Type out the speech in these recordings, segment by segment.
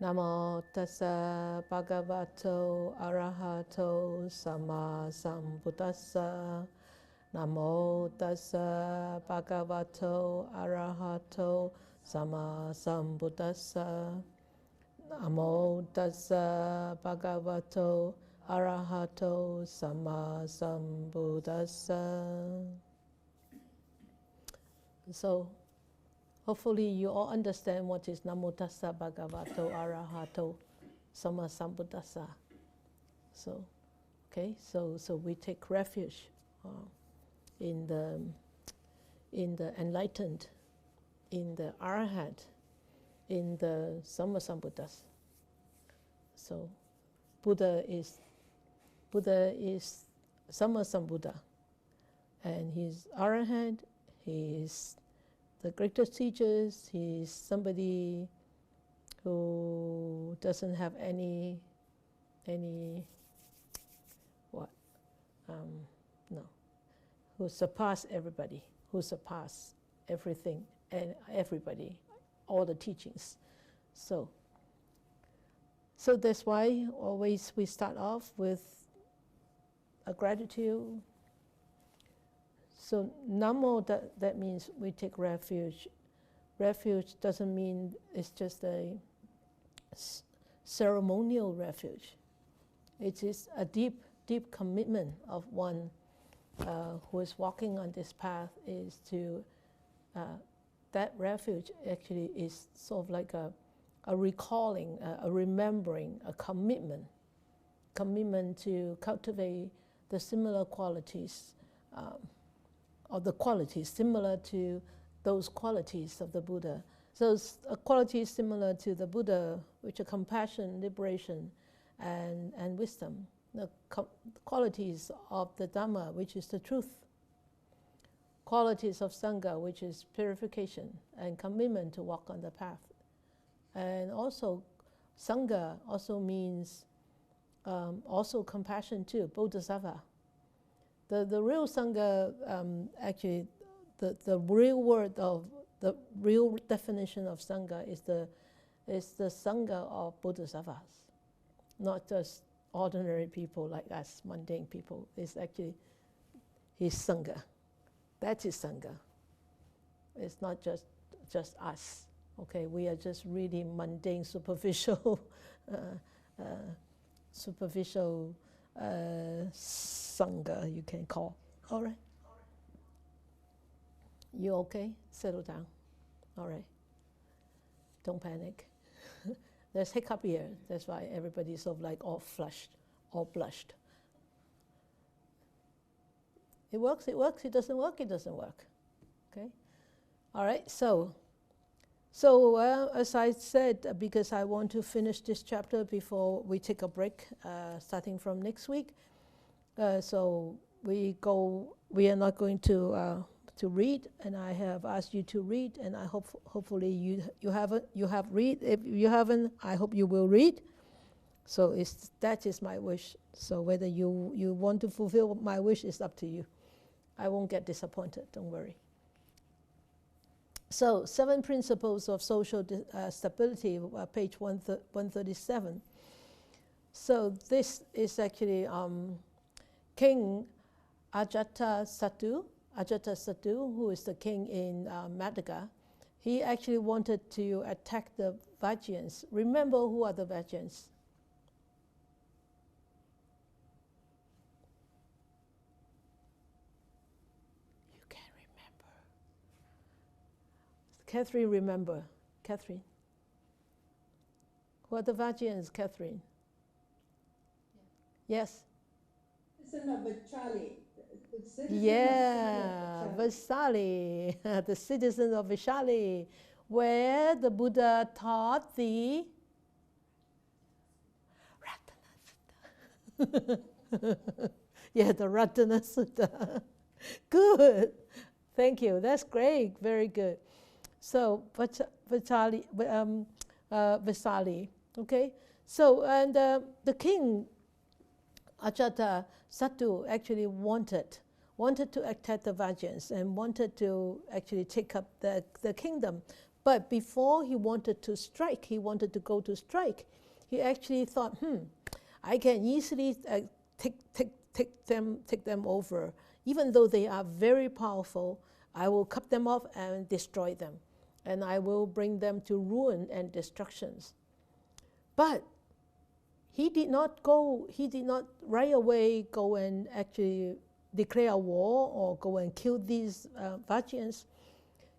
Namo tassa bhagavato arahato sama sambuddhassa. Namo tassa bhagavato arahato sama sambuddhassa. Namo tassa bhagavato arahato sama sambuddhassa. So, hopefully you all understand what is Namo tassa bhagavato arahato sama sambuddhassa. So, okay, so we take refuge in the enlightened, in the arhat, in the sama sambuddhas. So, Buddha is sama sambuddha, and he's arhat. He is the greatest teachers. He is somebody who doesn't have any who surpass everybody, who surpass everything and everybody, all the teachings. So that's why always we start off with a gratitude. So Namo, that means we take refuge. Refuge doesn't mean it's just a ceremonial refuge. It is a deep commitment of one who is walking on this path. Is to that refuge actually is sort of like a recalling, a remembering, a commitment to cultivate the similar qualities. Or the qualities similar to those qualities of the Buddha. So a quality similar to the Buddha, which are compassion, liberation, and wisdom. The qualities of the Dharma, which is the truth. Qualities of Sangha, which is purification and commitment to walk on the path. And also, Sangha also means also compassion too, Bodhisattva. The real Sangha, actually, the real word of the real definition of Sangha is the Sangha of Bodhisattvas, not just ordinary people like us, mundane people. It's actually his Sangha. That is Sangha. It's not just us. Okay, we are just really mundane, superficial, Sangha, you can call. All right. You okay? Settle down. All right. Don't panic. There's hiccup here. That's why everybody's sort of like all flushed, all blushed. It works, it works. It doesn't work, it doesn't work. Okay? All right, so as I said, because I want to finish this chapter before we take a break, starting from next week. So we are not going to read, and I have asked you to read, and I hopefully you have read. If you haven't, I hope you will read. So that is my wish. So whether you want to fulfill my wish is up to you. I won't get disappointed, don't worry. So 7 Principles of Social Stability, page 137. So this is actually King Ajatasattu, who is the king in Madagascar. He actually wanted to attack the Vajrayans. Remember who are the Vajrayans? You can't remember. Catherine, remember. Catherine. Who are the Vajrayans, Catherine? Yeah. Yes? Yeah, Vaisali, the citizen of Vaisali, where the Buddha taught the Ratana Sutta. Yeah, the Ratana Sutta. Good. Thank you. That's great. Very good. So, Vaisali, okay? So, and the king, Ajatasattu, actually wanted to attack the Vajrayans and wanted to actually take up the kingdom. But before he wanted to strike, he wanted to go to strike, he actually thought, I can easily take them over. Even though they are very powerful, I will cut them off and destroy them. And I will bring them to ruin and destructions. But he did not right away go and actually declare a war or go and kill these Vajrayans.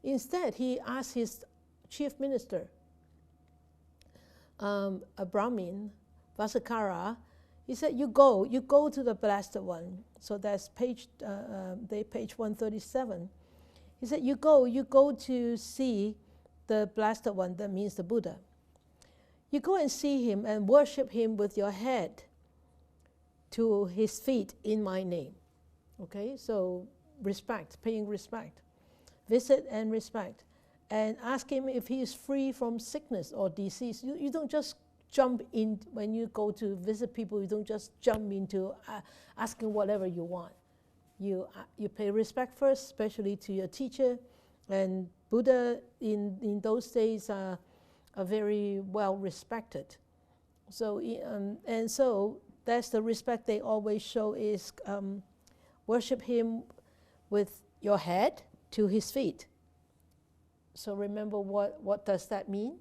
Instead, he asked his chief minister, a Brahmin, Vasakara. He said, you go to the Blessed One. So that's page 137. He said, you go to see the Blessed One, that means the Buddha. You go and see him and worship him with your head to his feet in my name. Okay, so respect, paying respect. Visit and respect. And ask him if he is free from sickness or disease. You don't just jump in, when you go to visit people, you don't just jump into asking whatever you want. You pay respect first, especially to your teacher. And Buddha in those days are very well respected. So and so that's the respect they always show, is worship him with your head to his feet. So remember, what does that mean?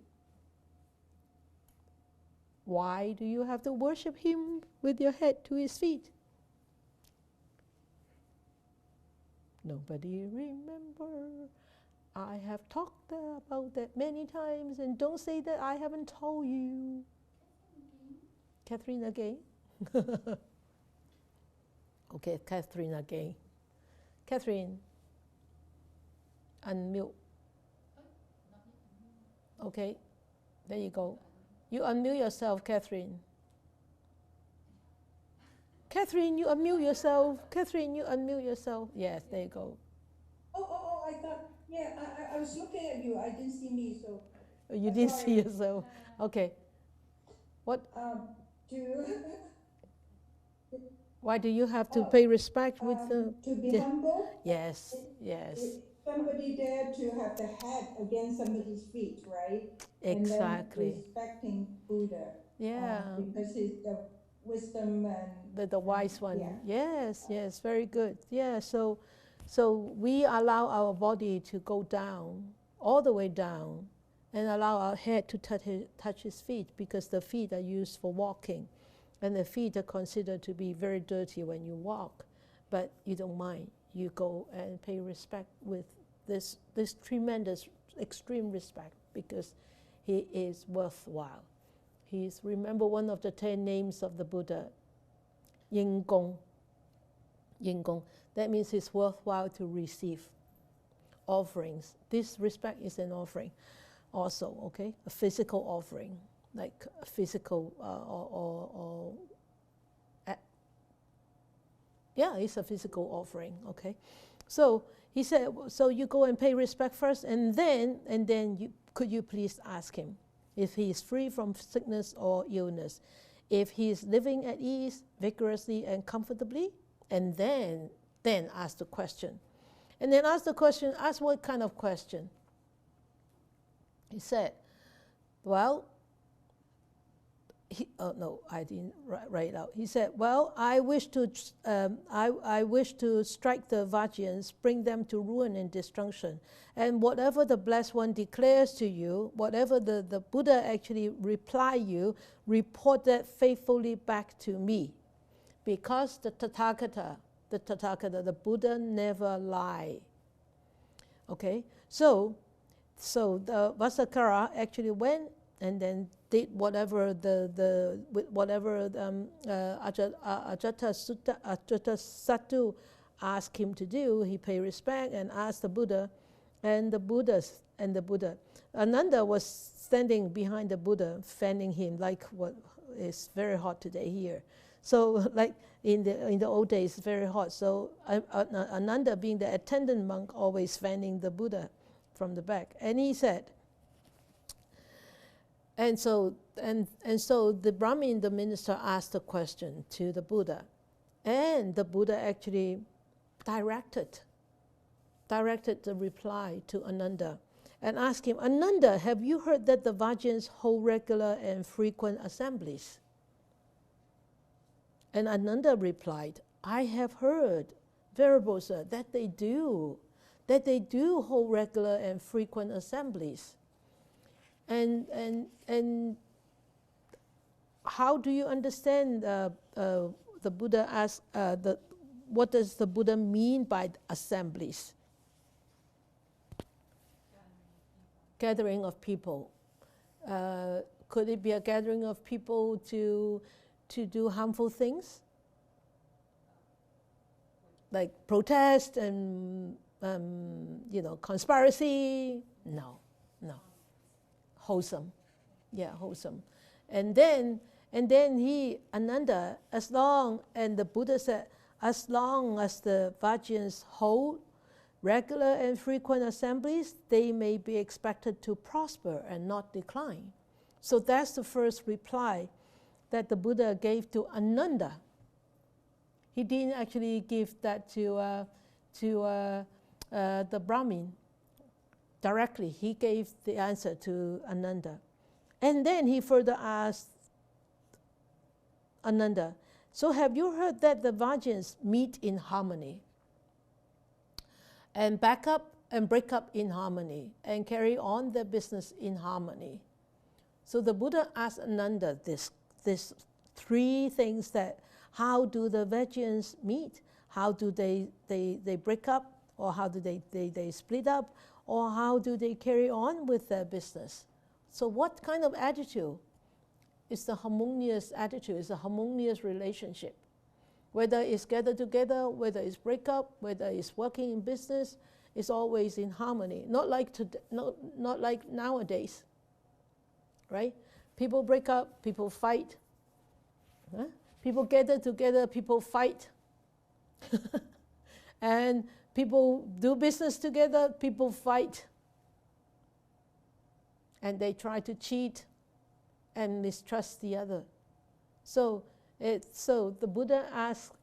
Why do you have to worship him with your head to his feet? Nobody remember. I have talked about that many times, and don't say that I haven't told you. Catherine again? Okay, Catherine again. Catherine, unmute. Okay, there you go. You unmute yourself, Catherine. Catherine, you unmute yourself. Catherine, you unmute yourself. Yes, there you go. Oh, I thought, yeah, I was looking at you. I didn't see me, so. You didn't see yourself. Okay. What? Why do you have to pay respect with the... To be humble? Yes, yes. Somebody there to have the head against somebody's feet, right? Exactly. And then respecting Buddha. Yeah. Because he's the wisdom and... The wise one. Yeah. Yes, yes, very good. Yeah, so we allow our body to go down, all the way down, and allow our head to touch his feet, because the feet are used for walking. And the feet are considered to be very dirty when you walk, but you don't mind. You go and pay respect with this tremendous, extreme respect, because he is worthwhile. Remember one of the 10 names of the Buddha, Yin Gong. Yin Gong. That means it's worthwhile to receive offerings. This respect is an offering also, okay? A physical offering. Like a physical yeah, it's a physical offering, okay? So he said, so you go and pay respect first, and then could you please ask him if he is free from sickness or illness, if he is living at ease, vigorously and comfortably, and then ask the question. And then ask the question, ask what kind of question? He said, well, no, I didn't write it out. He said, well, I wish to strike the Vajrayans, bring them to ruin and destruction. And whatever the Blessed One declares to you, whatever the Buddha actually reply you, report that faithfully back to me. Because the Tathagata, the Buddha never lie. Okay, so the Vasakara actually went and then did whatever Ajatasattu asked him to do. He paid respect and asked the Buddha, and the Buddha. Ananda was standing behind the Buddha, fanning him, like what is very hot today here. So like in the old days, very hot. So Ananda, being the attendant monk, always fanning the Buddha from the back. And he said, and so the Brahmin, the minister, asked a question to the Buddha, and the Buddha actually directed the reply to Ananda, and asked him, Ananda, have you heard that the Vajrayans hold regular and frequent assemblies? And Ananda replied, I have heard, Venerable Sir, that they do hold regular and frequent assemblies. And how do you understand, the Buddha asked, what does the Buddha mean by assemblies? Gathering of people. Could it be a gathering of people to do harmful things? Like protest and conspiracy? No. Wholesome. Yeah, wholesome. And then Ananda, and the Buddha said, as long as the Vajrayans hold regular and frequent assemblies, they may be expected to prosper and not decline. So that's the first reply that the Buddha gave to Ananda. He didn't actually give that to the Brahmin directly. He gave the answer to Ananda. And then he further asked Ananda, so have you heard that the Vajrayans meet in harmony and back up and break up in harmony and carry on their business in harmony? So the Buddha asked Ananda this three things, that how do the Vajrayans meet? How do they break up? Or how do they split up? Or how do they carry on with their business? So what kind of attitude is the harmonious attitude? It's a harmonious relationship. Whether it's gather together, whether it's break up, whether it's working in business, it's always in harmony. Not like nowadays, right? People break up, people fight. Huh? People gather together, people fight. And people do business together, people fight. And they try to cheat and mistrust the other. So the Buddha asked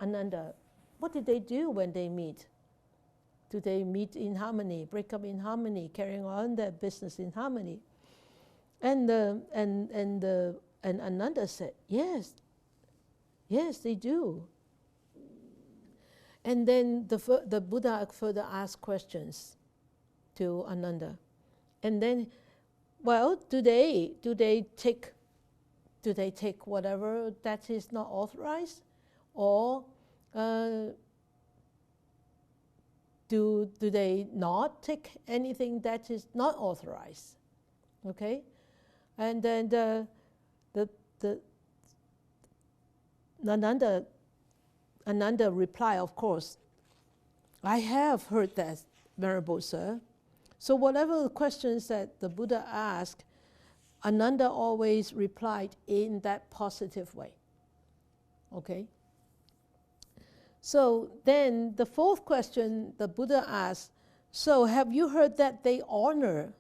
Ananda, what did they do when they meet? Do they meet in harmony, break up in harmony, carrying on their business in harmony? And Ananda said, yes, they do. And then the Buddha further asked questions to Ananda. And then, well, do they take whatever that is not authorized, or do they not take anything that is not authorized? Okay, and then the Ananda replied, of course, I have heard that, Venerable Sir. So whatever questions that the Buddha asked, Ananda always replied in that positive way. Okay? So then the fourth question the Buddha asked, so have you heard that they honor,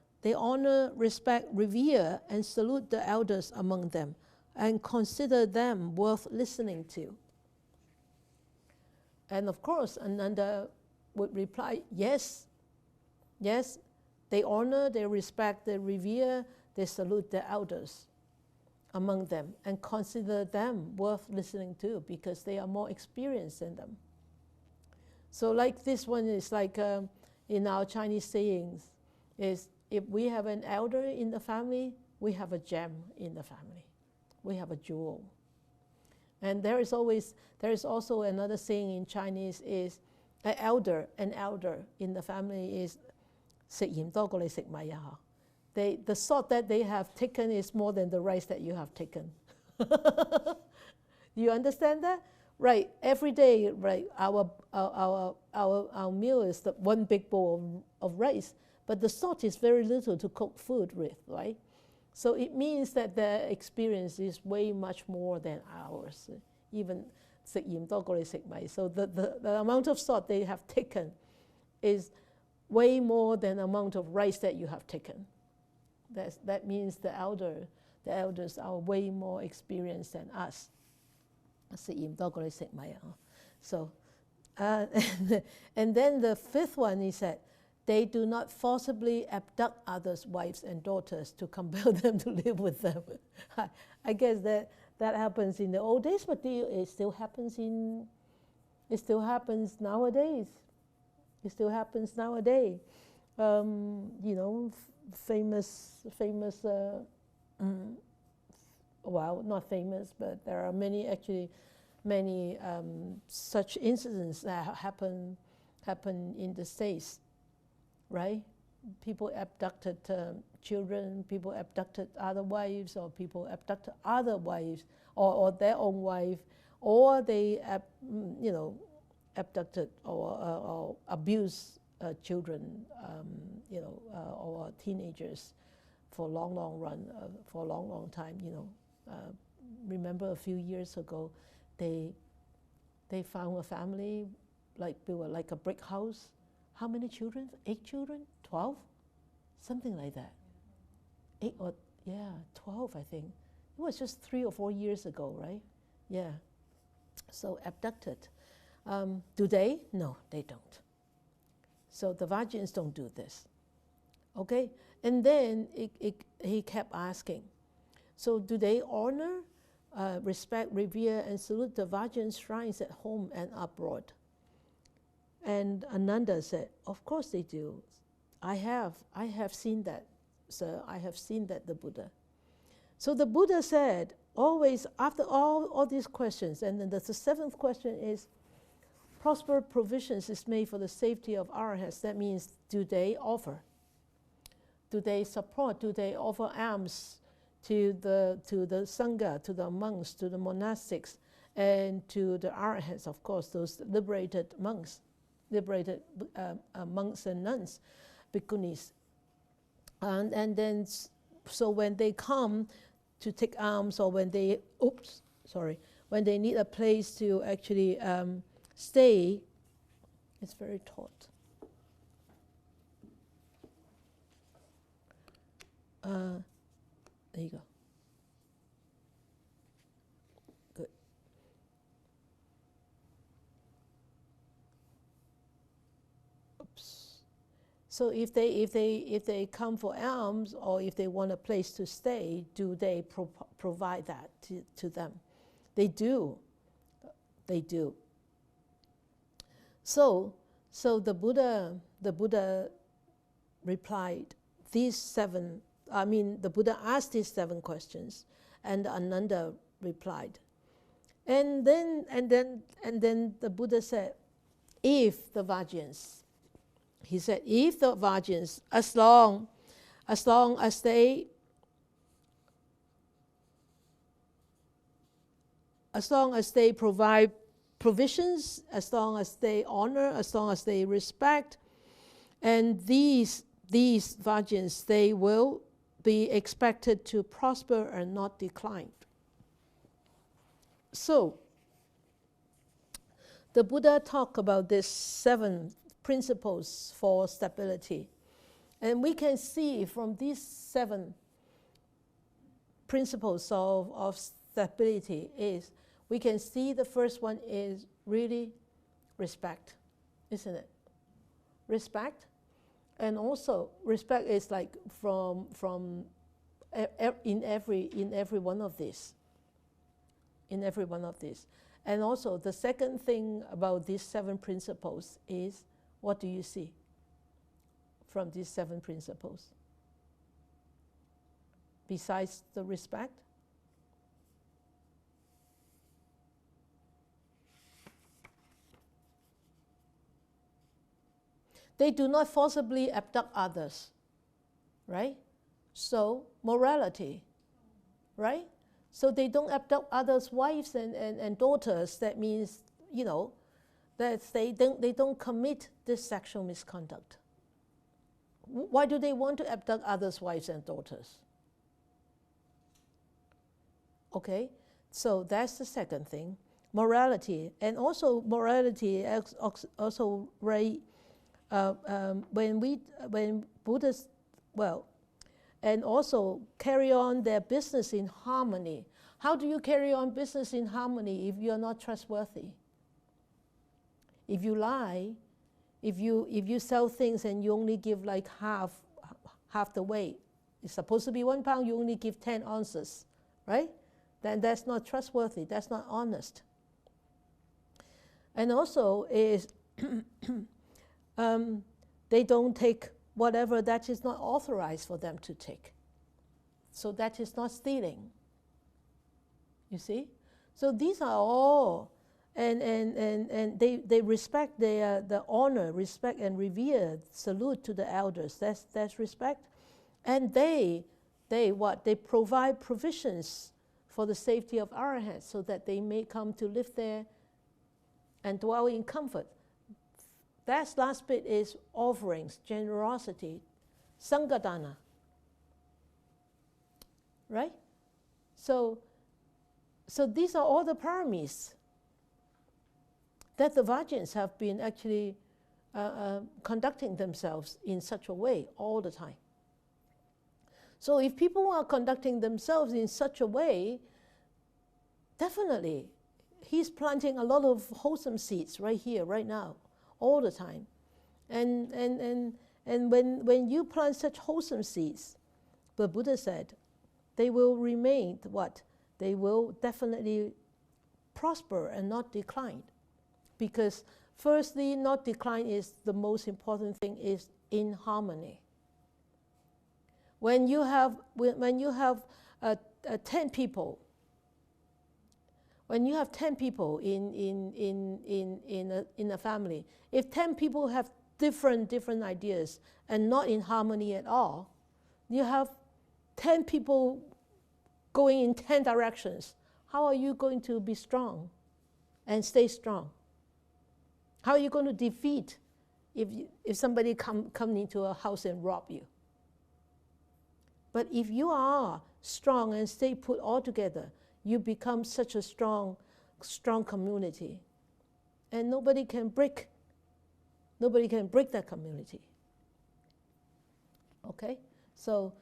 respect, revere, and salute the elders among them, and consider them worth listening to? And of course, Ananda would reply, yes, they honor, they respect, they revere, they salute the elders among them, and consider them worth listening to because they are more experienced than them. So like this one is like in our Chinese sayings, is if we have an elder in the family, we have a gem in the family. We have a jewel. And there is also another saying in Chinese is an elder in the family is 食鹽多過你食米啊. The salt that they have taken is more than the rice that you have taken. You understand that? Right, every day, right, our meal is the one big bowl of rice, but the salt is very little to cook food with, right? So it means that their experience is way much more than ours. Even 食鹽多過你食米. So the amount of salt they have taken is way more than the amount of rice that you have taken. That means the elders are way more experienced than us. 食鹽多過你食米. So, and then the fifth one, he said, They do not forcibly abduct others' wives and daughters to compel them to live with them. I guess that happens in the old days, but it still happens nowadays. It still happens nowadays. Famous, well, not famous, but there are many such incidents that happen in the States, right? People abducted children, people abducted other wives, or people abducted other wives, or their own wife, or they, abducted or abused children, or teenagers for a long time. Remember a few years ago, they found a family like a brick house. How many children? 8 children? 12? Something like that. 12, I think. It was just 3 or 4 years ago, right? Yeah. So abducted. Do they? No, they don't. So the Vajrayans don't do this. Okay? And then he kept asking, so do they honor, respect, revere, and salute the Vajrayan shrines at home and abroad? And Ananda said, of course they do. I have seen that, sir. I have seen that, the Buddha. So the Buddha said, always, after all these questions, and then the 7th question is, prosper provisions is made for the safety of arahants. That means, do they offer? Do they support? Do they offer alms to the Sangha, to the monks, to the monastics, and to the arahants, of course, those liberated monks and nuns, bhikkhunis. And then, so when they come to take alms, or when they need a place to actually stay, it's very taut. There you go. Good. Oops. So if they come for alms, or if they want a place to stay, do they provide that to them? They do. They do. So the Buddha replied the Buddha asked these 7 questions, and Ananda replied. And then the Buddha said, if the Vajrayans, as long as they provide provisions, as long as they honor, as long as they respect, and these Vajrayans, they will be expected to prosper and not decline. So the Buddha talked about these 7 principles for stability. And we can see from these 7 principles of stability is, we can see the first one is really respect, isn't it? Respect. And also respect is like from in every one of these. In every one of these. And also the second thing about these 7 principles is, what do you see from these 7 principles? Besides the respect? They do not forcibly abduct others, right? So, morality, right? So they don't abduct others' wives and daughters. That means, that they don't commit this sexual misconduct. Why do they want to abduct others' wives and daughters? Okay, so that's the second thing. Morality, and also morality also right. When Buddhists, and also carry on their business in harmony. How do you carry on business in harmony if you are not trustworthy? If you lie, if you sell things and you only give like half the weight, it's supposed to be 1 pound, you only give 10 ounces, right? Then that's not trustworthy, that's not honest. And also is they don't take whatever that is not authorized for them to take. So that is not stealing. You see? So these are all, and they respect the honor, respect and revere, salute to the elders. That's respect. And they provide provisions for the safety of arahants so that they may come to live there and dwell in comfort. That last bit is offerings, generosity, sangadana. Right? So these are all the paramis that the Vajrayans have been actually conducting themselves in such a way all the time. So if people are conducting themselves in such a way, definitely he's planting a lot of wholesome seeds right here, right now, all the time. And when you plant such wholesome seeds, the Buddha said, they will remain what? They will definitely prosper and not decline. Because firstly, not decline is the most important thing, is in harmony. When you have 10 people, when you have 10 people in a family, if 10 people have different ideas and not in harmony at all, you have 10 people going in 10 directions. How are you going to be strong and stay strong? How are you going to defeat if somebody come into a house and rob you? But if you are strong and stay put all together, you become such a strong community. And nobody can break that community. Okay? So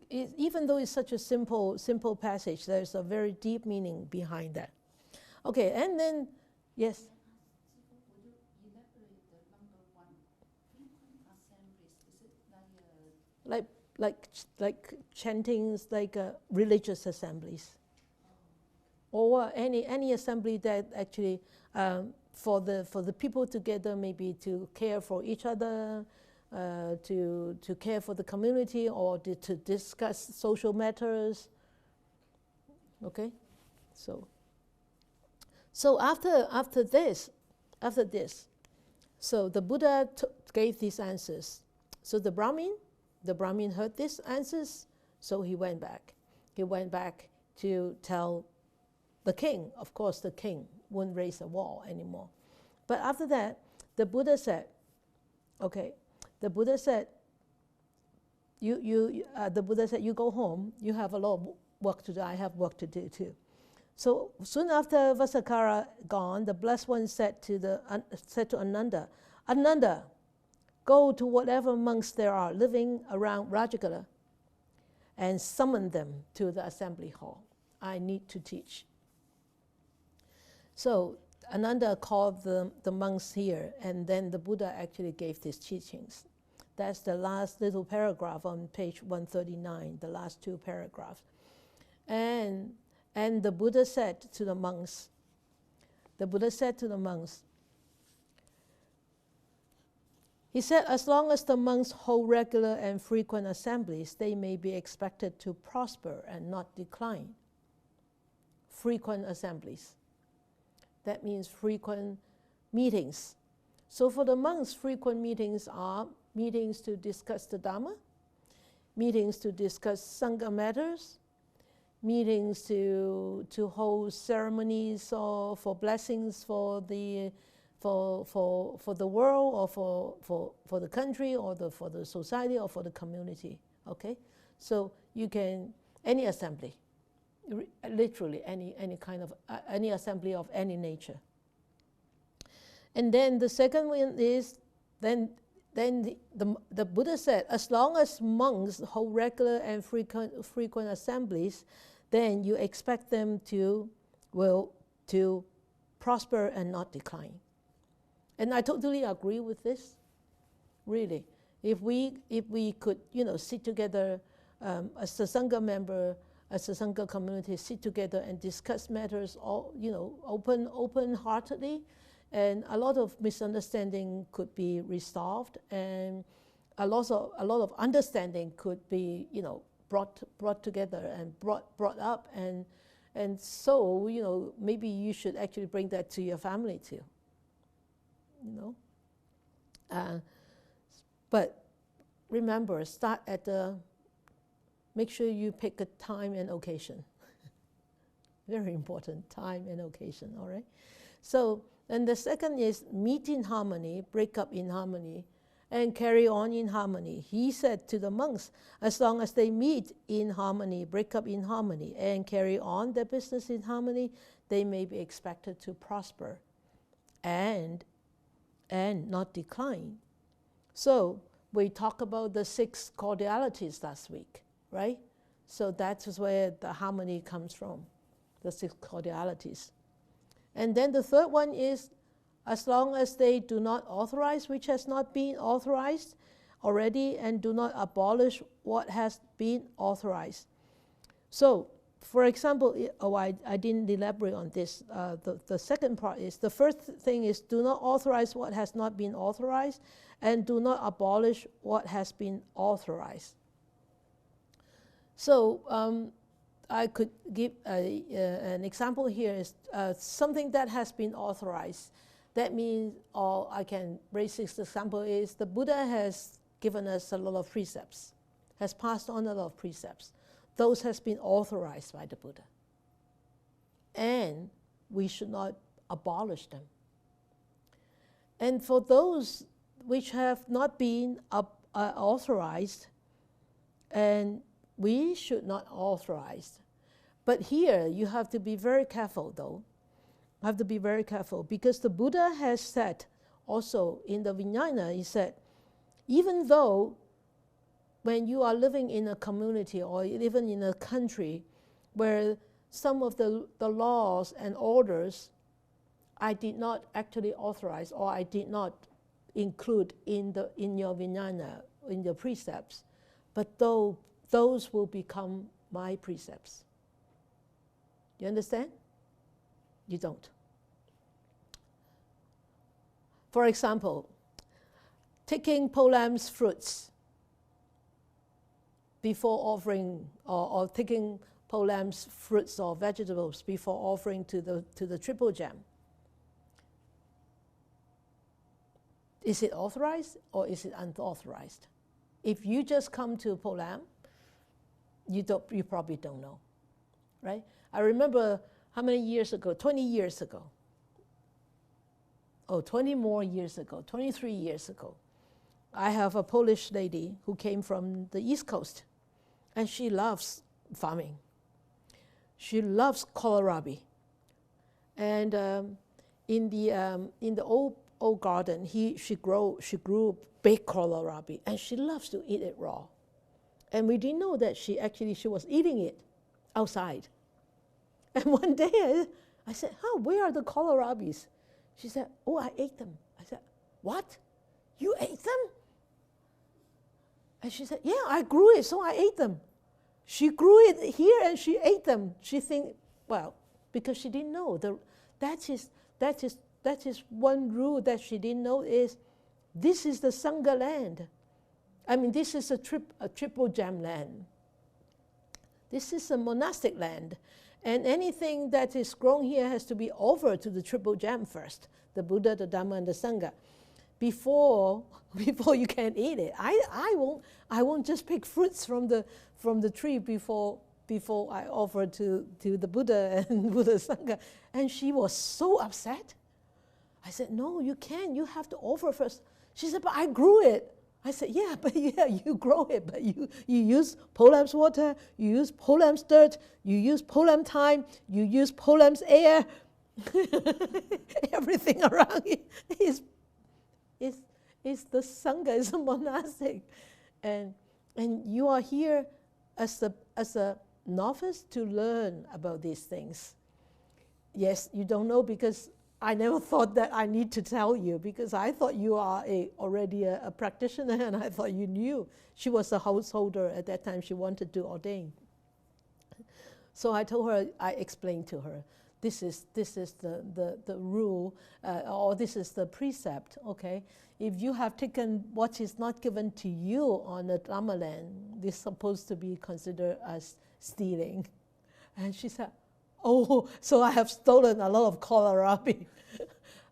even though it's such a simple passage, there's a very deep meaning behind that. Okay, and then, yes? Would you elaborate the number 1? Frequent assemblies, is it Like chantings, like religious assemblies, or any assembly that actually for the people together, maybe to care for each other, to care for the community, or to discuss social matters. Okay, so after this, so the Buddha gave these answers. So the Brahmin heard these answers, so he went back. He went back to tell the king. Of course, the king wouldn't raise a war anymore. But after that, the Buddha said, okay, the Buddha said, you go home. You have a lot of work to do. I have work to do too. So soon after Vasakara gone, the Blessed One said to Ananda, Ananda, go to whatever monks there are living around Rajagala and summon them to the assembly hall. I need to teach. So Ananda called the monks here, and then the Buddha actually gave these teachings. That's the last little paragraph on page 139, the last 2 paragraphs. And the Buddha said to the monks, he said, as long as the monks hold regular and frequent assemblies, they may be expected to prosper and not decline. Frequent assemblies. That means frequent meetings. So for the monks, frequent meetings are meetings to discuss the Dharma, meetings to discuss Sangha matters, meetings to hold ceremonies or for blessings for the world, or for the country, or for the society, or for the community. Okay, so you can any assembly, literally any kind of any assembly of any nature. And then the second one is then the Buddha said, as long as monks hold regular and frequent assemblies, then you expect them to prosper and not decline. And I totally agree with this. really. If we could, sit together as a Sangha member, as a Sangha community, sit together and discuss matters all, open-heartedly, and a lot of misunderstanding could be resolved, and a lot of understanding could be, brought together and brought up, and so, maybe you should actually bring that to your family too. But remember, make sure you pick a time and occasion. Very important, time and occasion, all right? So, and the second is meet in harmony, break up in harmony, and carry on in harmony. He said to the monks, as long as they meet in harmony, break up in harmony, and carry on their business in harmony, they may be expected to prosper and not decline. So we talked about the 6 cordialities last week, right? So that's where the harmony comes from, the 6 cordialities. And then the third one is, as long as they do not authorize which has not been authorized already, and do not abolish what has been authorized. So, for example, I didn't elaborate on this. The second part is, the first thing is, do not authorize what has not been authorized, and do not abolish what has been authorized. So I could give an example here is something that has been authorized. That means, or I can raise this example, is the Buddha has given us a lot of precepts, has passed on a lot of precepts. Those has been authorized by the Buddha. And we should not abolish them. And for those which have not been authorized, and we should not authorize. But here you have to be very careful though. You have to be very careful, because the Buddha has said also in the Vijnana, he said, even though when you are living in a community or even in a country where some of the laws and orders I did not actually authorize, or I did not include in your Vijnana, in your precepts, but those will become my precepts. You understand? You don't. For example, taking Po Lam's fruits before offering, or taking Po Lam's fruits or vegetables before offering to the triple gem. Is it authorized or is it unauthorized? If you just come to Po Lam, you probably don't know, right? I remember how many years ago, 20 years ago, 20 more years ago, 23 years ago, I have a Polish lady who came from the East Coast, and she loves farming. She loves kohlrabi. And in the old garden, she grew big kohlrabi, and she loves to eat it raw. And we didn't know that she was eating it outside. And one day I said, where are the kohlrabis? She said, I ate them. I said, what? You ate them? And she said, yeah, I grew it, so I ate them. She grew it here and she ate them. She because she didn't know. That is one rule that she didn't know is, this is the Sangha land. I mean, this is a triple gem land. This is a monastic land. And anything that is grown here has to be offered to the triple gem first, the Buddha, the Dharma, and the Sangha, before you can eat it. I won't just pick fruits from the tree before I offer to the Buddha and Buddha Sangha. And she was so upset. I said, no, you can't. You have to offer first. She said, but I grew it. I said, you grow it, but you use Po Lam's water, you use Po Lam's dirt, you use Po Lam time, you use Po Lam's air. Everything around it is the Sangha, is a monastic. And you are here as a novice to learn about these things. Yes, you don't know because I never thought that I need to tell you, because I thought you are already a practitioner, and I thought you knew. She was a householder at that time. She wanted to ordain. So I told her, I explained to her, this is the rule, or this is the precept, okay? If you have taken what is not given to you on the Dharma land, this is supposed to be considered as stealing. And she said, oh, so I have stolen a lot of kohlrabi.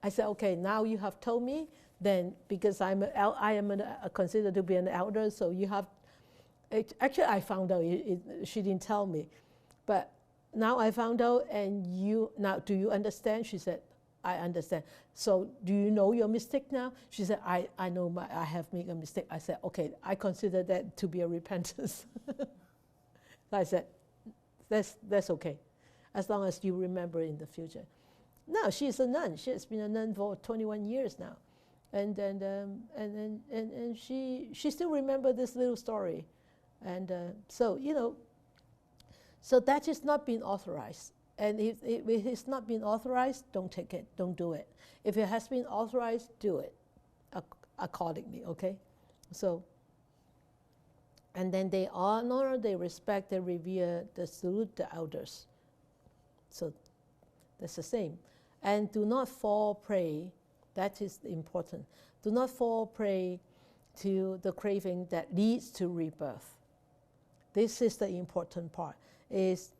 I said, okay, now you have told me, then because I am considered to be an elder, so you have, actually I found out, she didn't tell me, but now I found out, and now do you understand? She said, I understand. So do you know your mistake now? She said, I know I have made a mistake. I said, okay, I consider that to be a repentance. I said, that's okay, as long as you remember in the future. Now she's a nun. She has been a nun for 21 years now, and she still remembers this little story, and so so that is not being authorized. And if it has not been authorized, don't take it, don't do it. If it has been authorized, do it accordingly. Okay, so. And then they honor, they respect, they revere, they salute the elders. So that's the same. And do not fall prey, that is important. Do not fall prey to the craving that leads to rebirth. This is the important part, is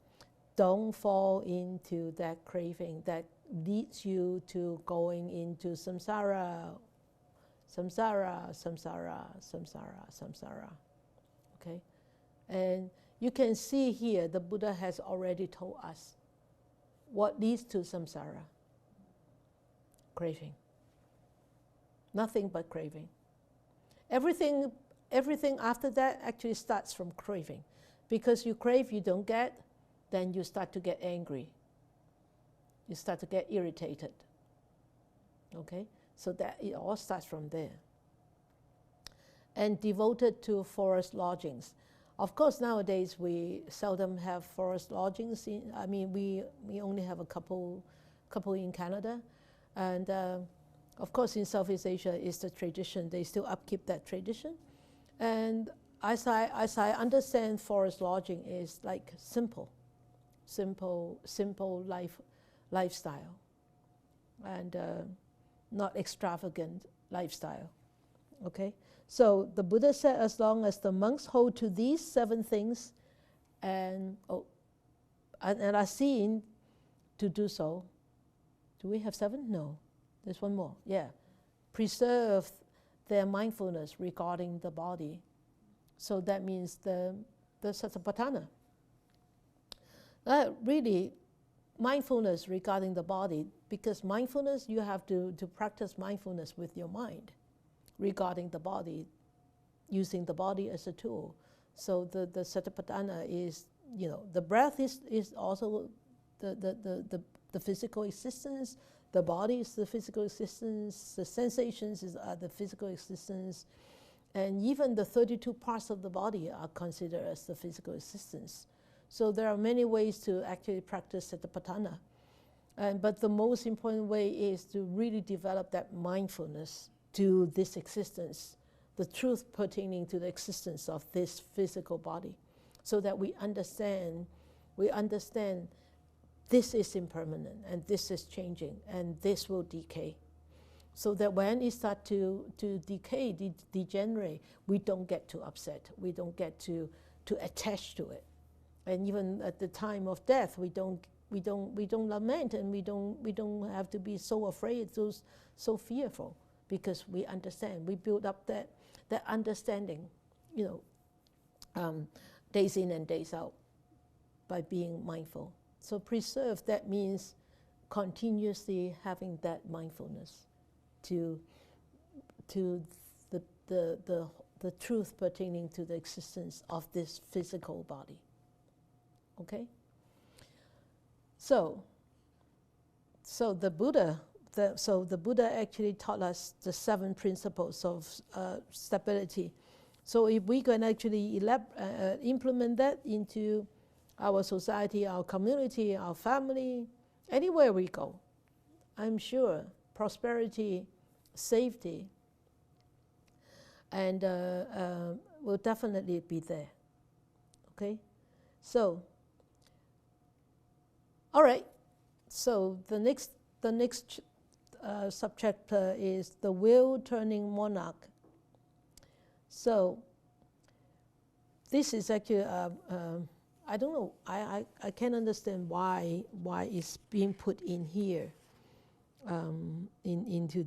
don't fall into that craving that leads you to going into samsara, samsara, samsara, samsara, samsara. Okay, and you can see here the Buddha has already told us what leads to samsara. Craving. Nothing but craving. Everything after that actually starts from craving, because you crave, you don't get, then you start to get angry. You start to get irritated. Okay, so that it all starts from there. And devoted to forest lodgings. Of course, nowadays we seldom have forest lodgings. We only have a couple in Canada, and of course in Southeast Asia is the tradition. They still upkeep that tradition, and as I understand, forest lodging is like simple lifestyle, and not extravagant lifestyle. Okay. So the Buddha said, as long as the monks hold to these 7 things and are seen to do so. Do we have 7? No. There's one more. Yeah. Preserve their mindfulness regarding the body. So that means the satipatthana. Really, mindfulness regarding the body, because mindfulness, you have to practice mindfulness with your mind regarding the body, using the body as a tool. So the satipatthana is, the breath is also the physical existence, the body is the physical existence, the sensations are the physical existence, and even the 32 parts of the body are considered as the physical existence. So there are many ways to actually practice satipatthana. But the most important way is to really develop that mindfulness to this existence, the truth pertaining to the existence of this physical body, so that we understand this is impermanent, and this is changing, and this will decay. So that when it starts to decay, degenerate, we don't get too upset, we don't get to attach to it. And even at the time of death, we don't lament, and we don't have to be so afraid, so fearful, because we understand. We build up that understanding, days in and days out, by being mindful. So preserve, that means continuously having that mindfulness to the truth pertaining to the existence of this physical body. Okay? So the Buddha actually taught us the 7 principles of stability. So if we can actually implement that into our society, our community, our family, anywhere we go, I'm sure, prosperity, safety, and will definitely be there. Okay? So, all right. So the next subchapter is the wheel-turning monarch. So this is actually, I don't know, I can't understand why it's being put in here, into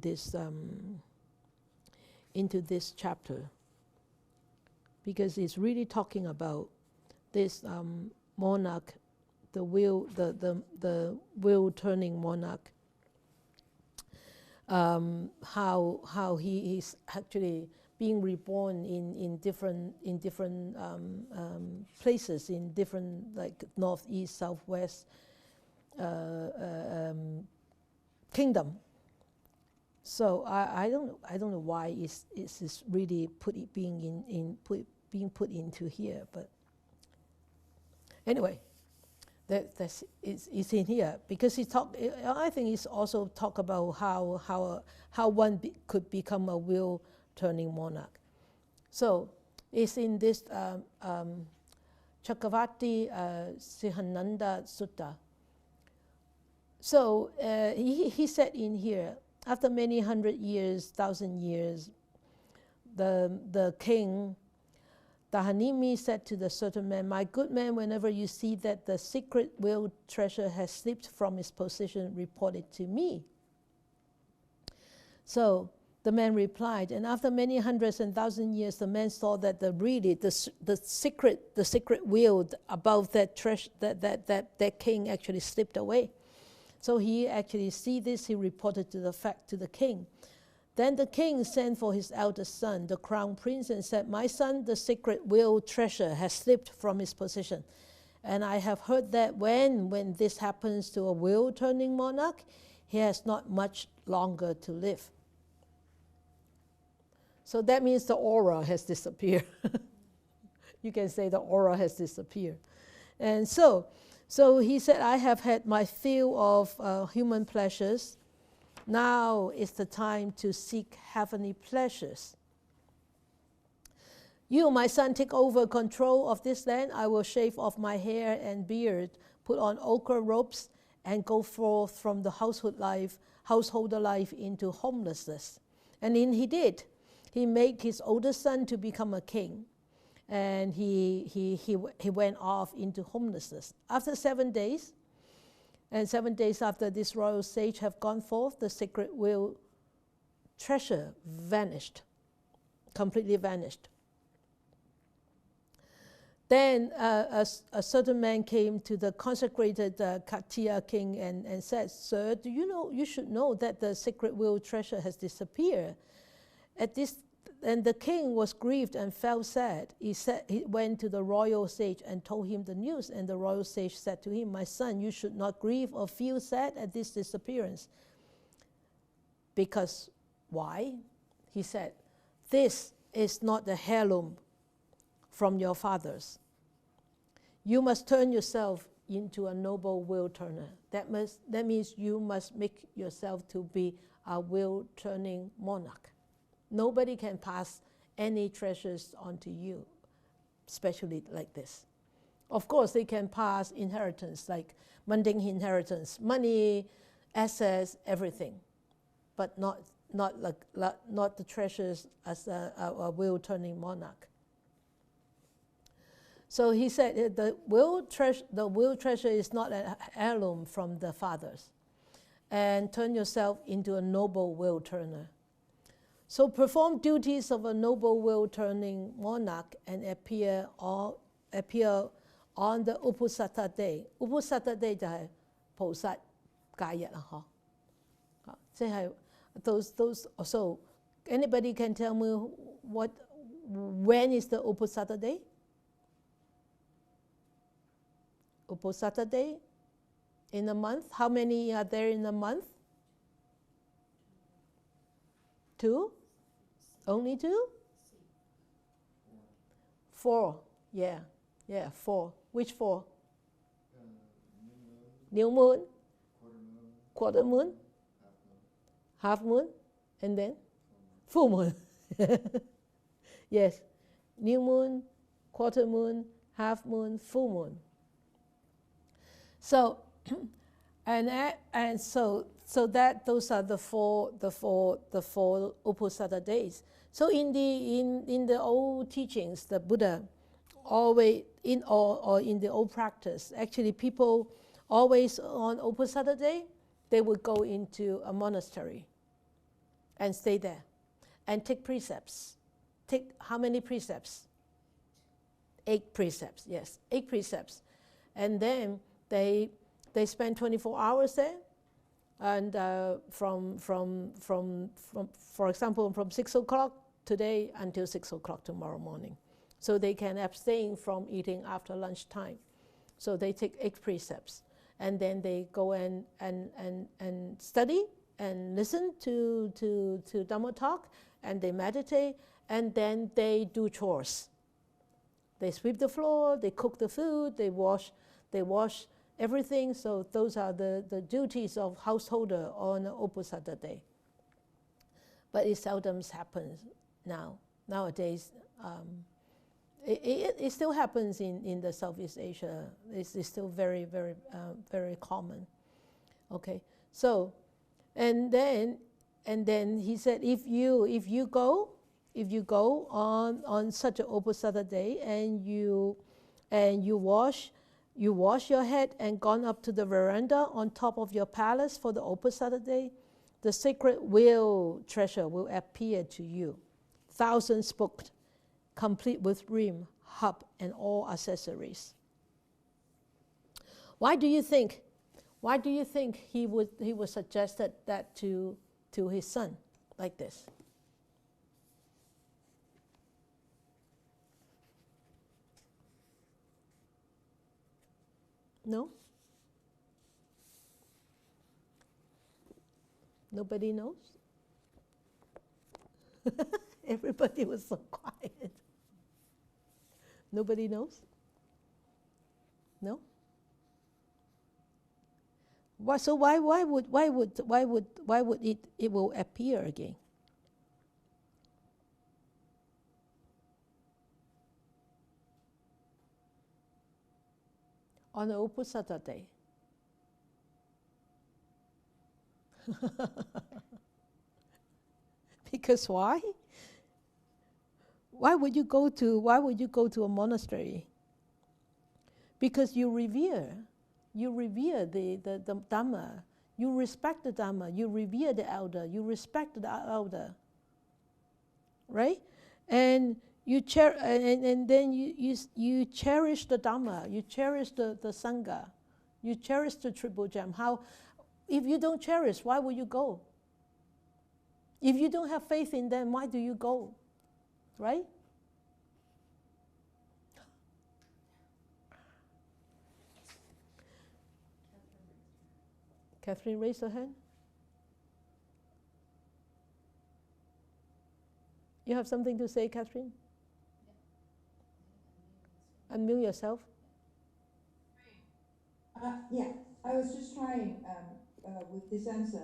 this chapter, because it's really talking about this monarch, the wheel-turning monarch. How he is actually being reborn in different places, in different, like north, east, southwest kingdom. So I don't know why it's really being put into here, but anyway, it's in here because I think it's also talk about how one could become a wheel-turning monarch. So it's in this Chakravarti Sihananda Sutta. So he said in here, after many 100 years, 1,000 years, the king Dahanimi said to the certain man, "My good man, whenever you see that the secret will treasure has slipped from its position, report it to me." So the man replied, and after many hundreds and thousand years, the man saw that the secret wheel above that treasure, that king actually slipped away. So he actually see this. He reported the fact to the king. Then the king sent for his eldest son, the crown prince, and said, "My son, the secret wheel treasure has slipped from its position. And I have heard that when this happens to a wheel-turning monarch, he has not much longer to live." So that means the aura has disappeared. You can say the aura has disappeared. And so he said, "I have had my fill of human pleasures. Now is the time to seek heavenly pleasures. You, my son, take over control of this land. I will shave off my hair and beard, put on ochre robes, and go forth from the householder life into homelessness." And then he did. He made his oldest son to become a king, and he went off into homelessness. After 7 days, and 7 days after this royal sage have gone forth, the secret wheel treasure vanished, completely vanished. Then a certain man came to the consecrated Katya king and said, "Sir, do you know? You should know that the secret wheel treasure has disappeared." At this, and the king was grieved and felt sad. He went to the royal sage and told him the news. And the royal sage said to him, "My son, you should not grieve or feel sad at this disappearance." Because why? He said, "This is not the heirloom from your fathers. You must turn yourself into a noble wheel turner." That means you must make yourself to be a wheel turning monarch. Nobody can pass any treasures on to you, especially like this. Of course, they can pass inheritance, like mundane inheritance, money, assets, everything, but not the treasures as a wheel-turning monarch. So he said the wheel treasure is not an heirloom from the fathers, and turn yourself into a noble wheel turner. So perform duties of a noble wheel-turning monarch and appear on the Uposatha day. Uposatha day 就係菩薩戒日啊，嗬。即係 those. So anybody can tell me when is the Uposatha day? Uposatha day in a month. How many are there in a month? 2? Only 2? 4. Yeah, 4. Which 4? New moon, quarter moon, half moon, and then full moon. Yes, new moon, quarter moon, half moon, full moon. So, and so that those are the four Uposatha days. So in the old teachings, the Buddha always in the old practice, actually people always on Uposatha day, they would go into a monastery and stay there and take precepts. Take how many precepts? 8 precepts, yes, 8 precepts. And then they spend 24 hours there, and from for example, from 6 o'clock today until 6 o'clock tomorrow morning. So they can abstain from eating after lunchtime. So they take 8 precepts, and then they go and study and listen to Dharma talk, and they meditate, and then they do chores. They sweep the floor, they cook the food, they wash everything. So those are the duties of householder on Uposatha day. But it seldom happens now. Nowadays, it still happens in the Southeast Asia. It's still very, very, very common. Okay, so and then he said, if you go on such an Uposatha day and you wash your head and gone up to the veranda on top of your palace for the Uposatha day, the sacred treasure will appear to you, thousands booked, complete with rim, hub, and all accessories. Why do you think he would suggest that to his son like this? No? Nobody knows? Everybody was so quiet. Nobody knows? No? Why? So why would it will appear again? On the Uposatha day. Because why? Why would you go to a monastery? Because you revere the Dharma, you respect the Dharma, you revere the elder, you respect the elder, right? And you and then you cherish the Dharma, you cherish the Sangha, you cherish the Triple Gem. How, if you don't cherish, why would you go? If you don't have faith in them, why do you go? Right? Catherine, raise her hand. You have something to say, Catherine? Unmute yourself. Yeah, I was just trying with this answer.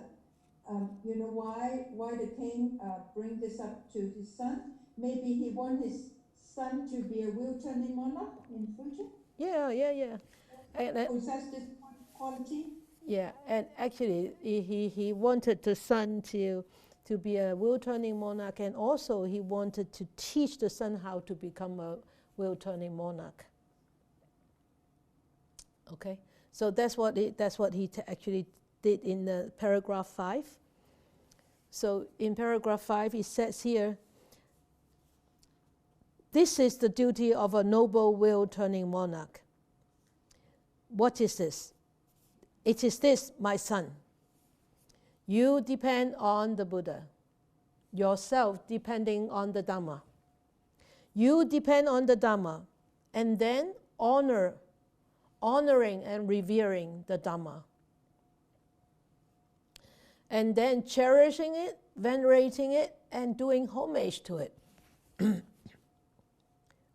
You know why the king bring this up to his son? Maybe he want his son to be a wheel-turning monarch in future. Yeah. Possess this quality. Yeah, and actually he wanted the son to be a wheel-turning monarch, and also he wanted to teach the son how to become a wheel-turning monarch. Okay, so that's what he actually did in the paragraph 5. So in paragraph 5 it says here, this is the duty of a noble wheel-turning monarch. What is this? It is this, my son. You depend on the Buddha, yourself depending on the Dharma. You depend on the Dharma, and then honoring and revering the Dharma. And then cherishing it, venerating it, and doing homage to it.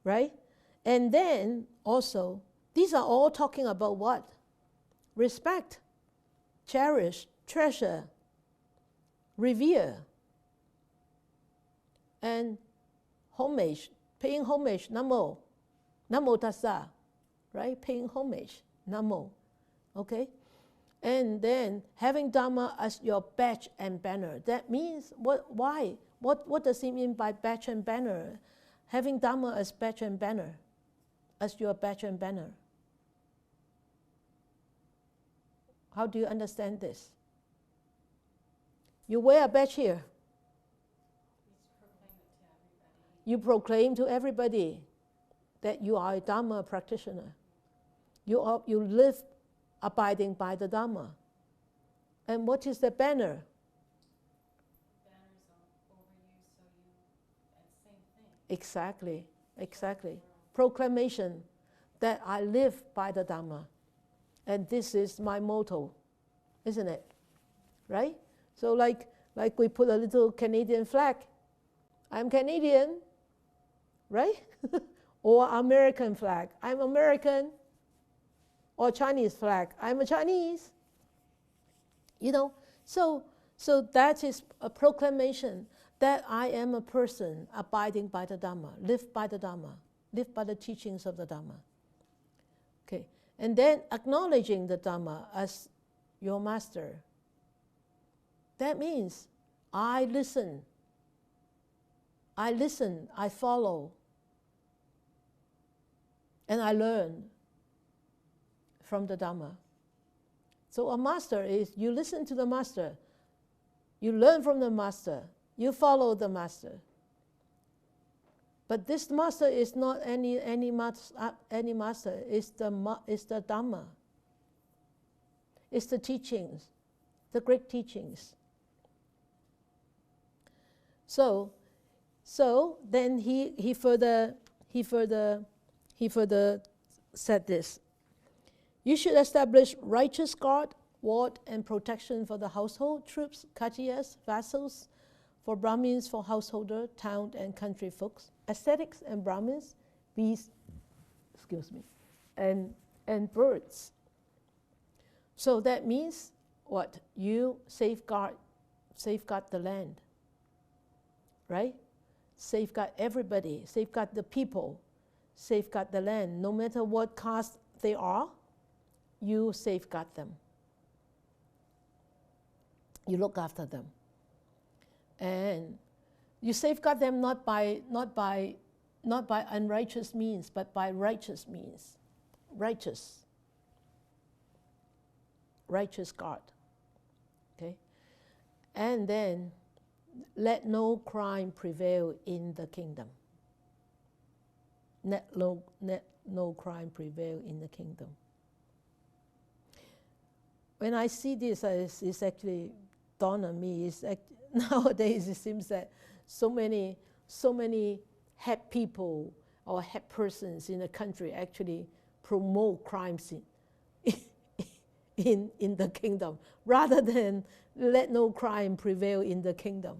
Right? And then also, these are all talking about what? Respect, cherish, treasure, revere, and homage, paying homage, namo, namo tassa, right? Paying homage, namo, okay? And then having Dharma as your badge and banner. That means, why? What does it mean by badge and banner? Having Dharma as badge and banner, as your badge and banner. How do you understand this? You wear a badge here. You proclaim to everybody that you are a Dharma practitioner. You live abiding by the Dharma. And what is the banner? Exactly, exactly. Proclamation that I live by the Dharma. And this is my motto, isn't it? Right? So like we put a little Canadian flag. I'm Canadian, right? Or American flag. I'm American. Or Chinese flag. I'm a Chinese. You know, so that is a proclamation that I am a person abiding by the Dharma, live by the Dharma, live by the teachings of the Dharma. Okay, and then acknowledging the Dharma as your master. That means I listen, I follow, and I learn from the Dharma. So a master is, you listen to the master, you learn from the master, you follow the master. But this master is not any master, it's the Dharma. It's the teachings, the great teachings. So then he further said this. You should establish righteous guard, ward, and protection for the household, troops, khatiyas, vassals, for Brahmins, for householder, town and country folks, ascetics and Brahmins, beasts, and birds. So that means what? You safeguard the land, right? Safeguard everybody, safeguard the people, safeguard the land. No matter what caste they are, you safeguard them. You look after them. And you safeguard them not by unrighteous means, but by righteous means. Righteous guard. Okay? And then let no crime prevail in the kingdom. Let no crime prevail in the kingdom. When I see this, it's actually dawned on me. Nowadays, it seems that so many head people or head persons in the country actually promote crimes in the kingdom, rather than let no crime prevail in the kingdom.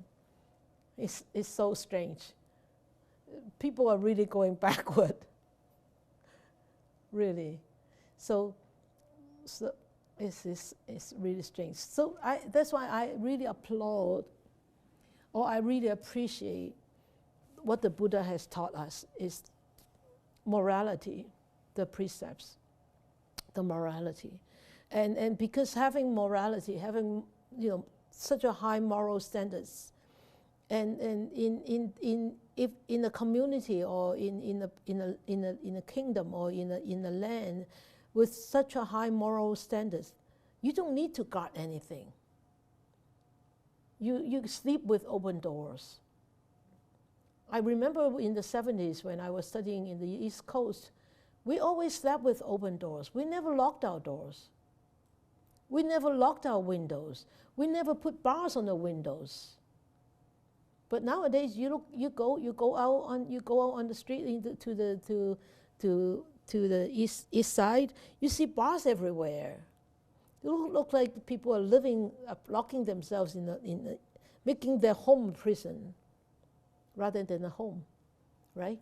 It's so strange. People are really going backward. Really. So it's really strange. So that's why I really applaud, or I really appreciate what the Buddha has taught us is morality, the precepts, the morality. And because having morality, having such a high moral standards, and if in a community or in a kingdom or in a land with such a high moral standards, you don't need to guard anything. You sleep with open doors. I remember in the 70s when I was studying in the East Coast, we always slept with open doors. We never locked our doors. We never locked our windows. We never put bars on the windows. But nowadays, you go out on the street to the east side. You see bars everywhere. It look like people are living, locking themselves making their home a prison, rather than a home, right?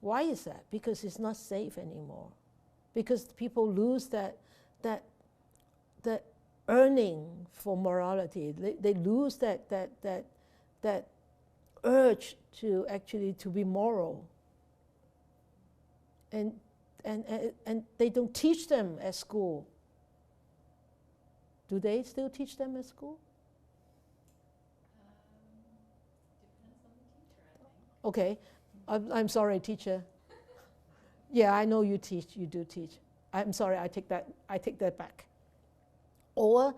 Why is that? Because it's not safe anymore. Because people lose that earning for morality. They lose that urge to actually to be moral. And they don't teach them at school. Do they still teach them at school? Depends on the teacher, I think. Okay, I'm sorry, teacher. Yeah, I know you teach. You do teach. I'm sorry. I take that back. Or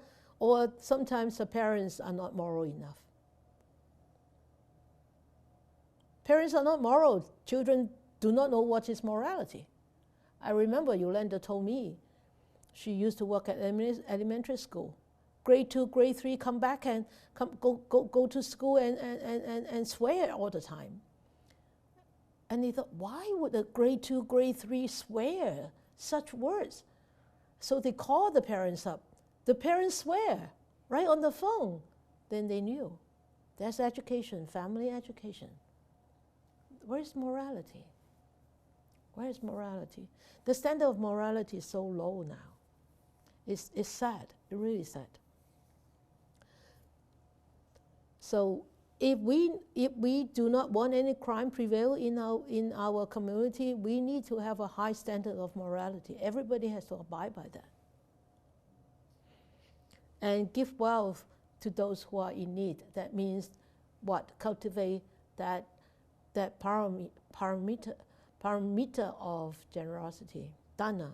sometimes the parents are not moral enough. Parents are not moral. Children do not know what is morality. I remember Yolanda told me she used to work at elementary school. Grade 2, grade 3 come back and go to school and swear all the time. And they thought, why would a grade 2, grade 3 swear such words? So they called the parents up. The parents swear right on the phone. Then they knew. That's education, family education. Where's morality? Where's morality? The standard of morality is so low now. It's sad, it's really sad. So if we do not want any crime prevail in our community, we need to have a high standard of morality. Everybody has to abide by that. And give wealth to those who are in need. That means what? Cultivate that parameter of generosity, dana.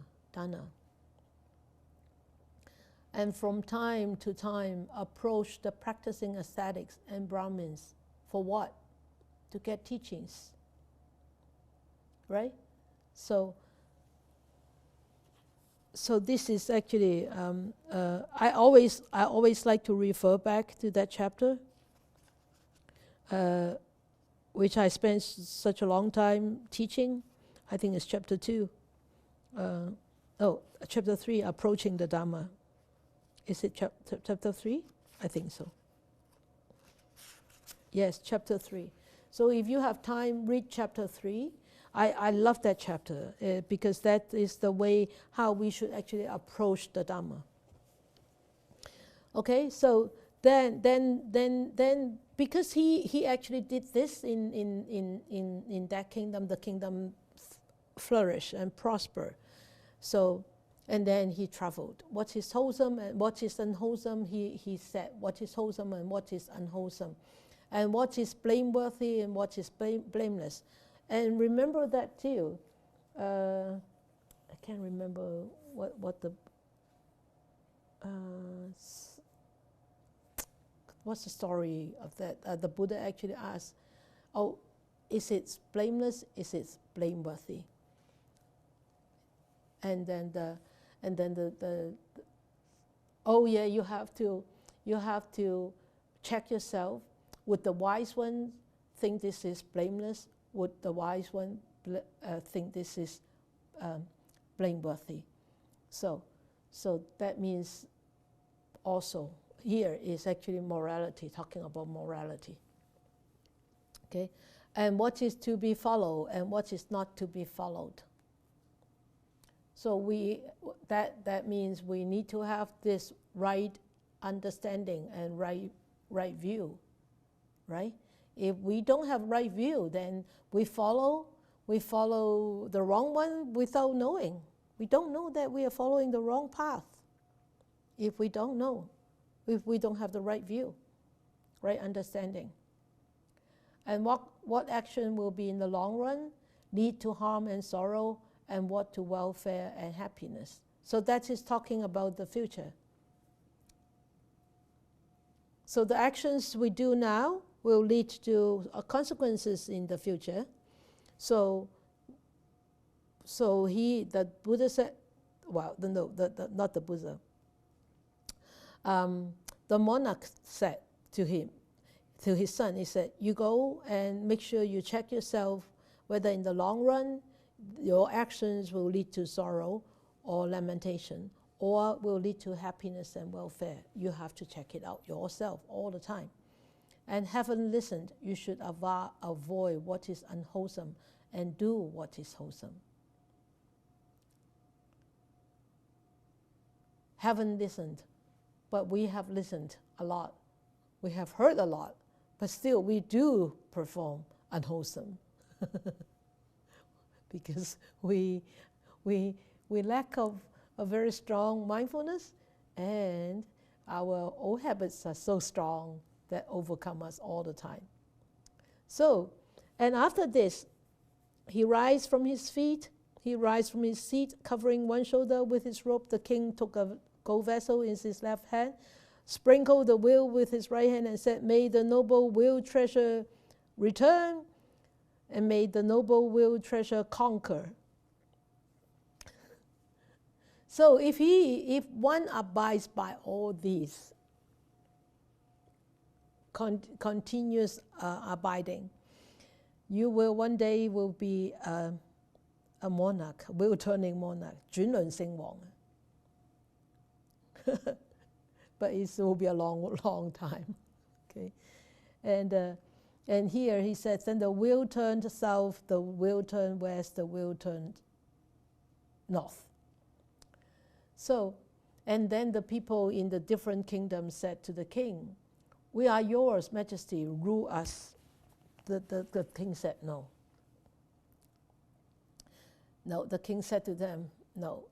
And from time to time, approach the practicing ascetics and Brahmins. For what? To get teachings, right? So this is actually, I always like to refer back to that chapter, which I spent such a long time teaching. I think it's chapter 2. Chapter 3, Approaching the Dharma. Is it chapter 3? I think so. Yes, chapter 3. So if you have time, read chapter 3. I love that chapter because that is the way how we should actually approach the Dharma. Okay, so then because he actually did this in that kingdom, the kingdom flourished and prospered. So, and then he traveled. What is wholesome and what is unwholesome, he said. What is wholesome and what is unwholesome. And what is blameworthy and what is blameless. And remember that too. I can't remember what the... what's the story of that? The Buddha actually asked, oh, is it blameless? Is it blameworthy? And then the oh yeah, you have to check yourself. Would the wise one think this is blameless? Would the wise one think this is blameworthy? So that means also here is actually morality, talking about morality. Okay, and what is to be followed and what is not to be followed. So that means we need to have this right understanding and right view, right? If we don't have right view, then we follow the wrong one without knowing. We don't know that we are following the wrong path. If we don't know, if we don't have the right view, right understanding. And what action will be in the long run lead to harm and sorrow, and what to welfare and happiness. So that is talking about the future. So the actions we do now will lead to consequences in the future. So the Buddha said, well, not the Buddha. The monarch said to his son, he said, you go and make sure you check yourself whether in the long run your actions will lead to sorrow or lamentation, or will lead to happiness and welfare. You have to check it out yourself all the time. And having listened, you should avoid what is unwholesome and do what is wholesome. Haven't listened, but we have listened a lot. We have heard a lot, but still we do perform unwholesome because we lack of a very strong mindfulness, and our old habits are so strong that overcome us all the time. So, and after this, he rise from his feet. He rise from his seat, covering one shoulder with his robe. The king took a gold vessel in his left hand, sprinkled the wheel with his right hand, and said, "May the noble wheel treasure return, and may the noble wheel treasure conquer." So if one abides by all these, continuous abiding, you will one day will be a monarch, wheel-turning monarch, 轉輪聖王. But it will be a long, long time. Okay, and here he says, then the wheel turned south, the wheel turned west, the wheel turned north. So, and then the people in the different kingdoms said to the king, "We are yours, Majesty, rule us." The king said no. No, the king said to them, "No,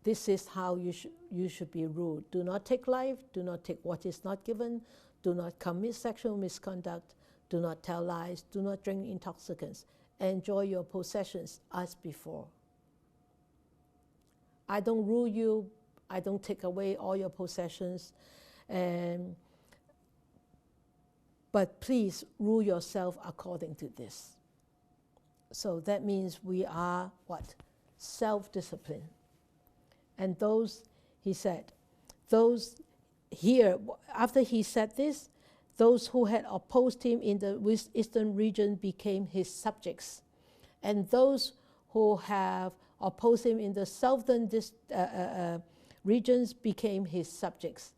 this is how you should be ruled. Do not take life, do not take what is not given, do not commit sexual misconduct, do not tell lies, do not drink intoxicants, enjoy your possessions as before. I don't rule you, I don't take away all your possessions, but please rule yourself according to this." So that means we are what? Self-discipline. And those, he said, those here, after he said this, those who had opposed him in the eastern region became his subjects. And those who have opposed him in the southern regions became his subjects.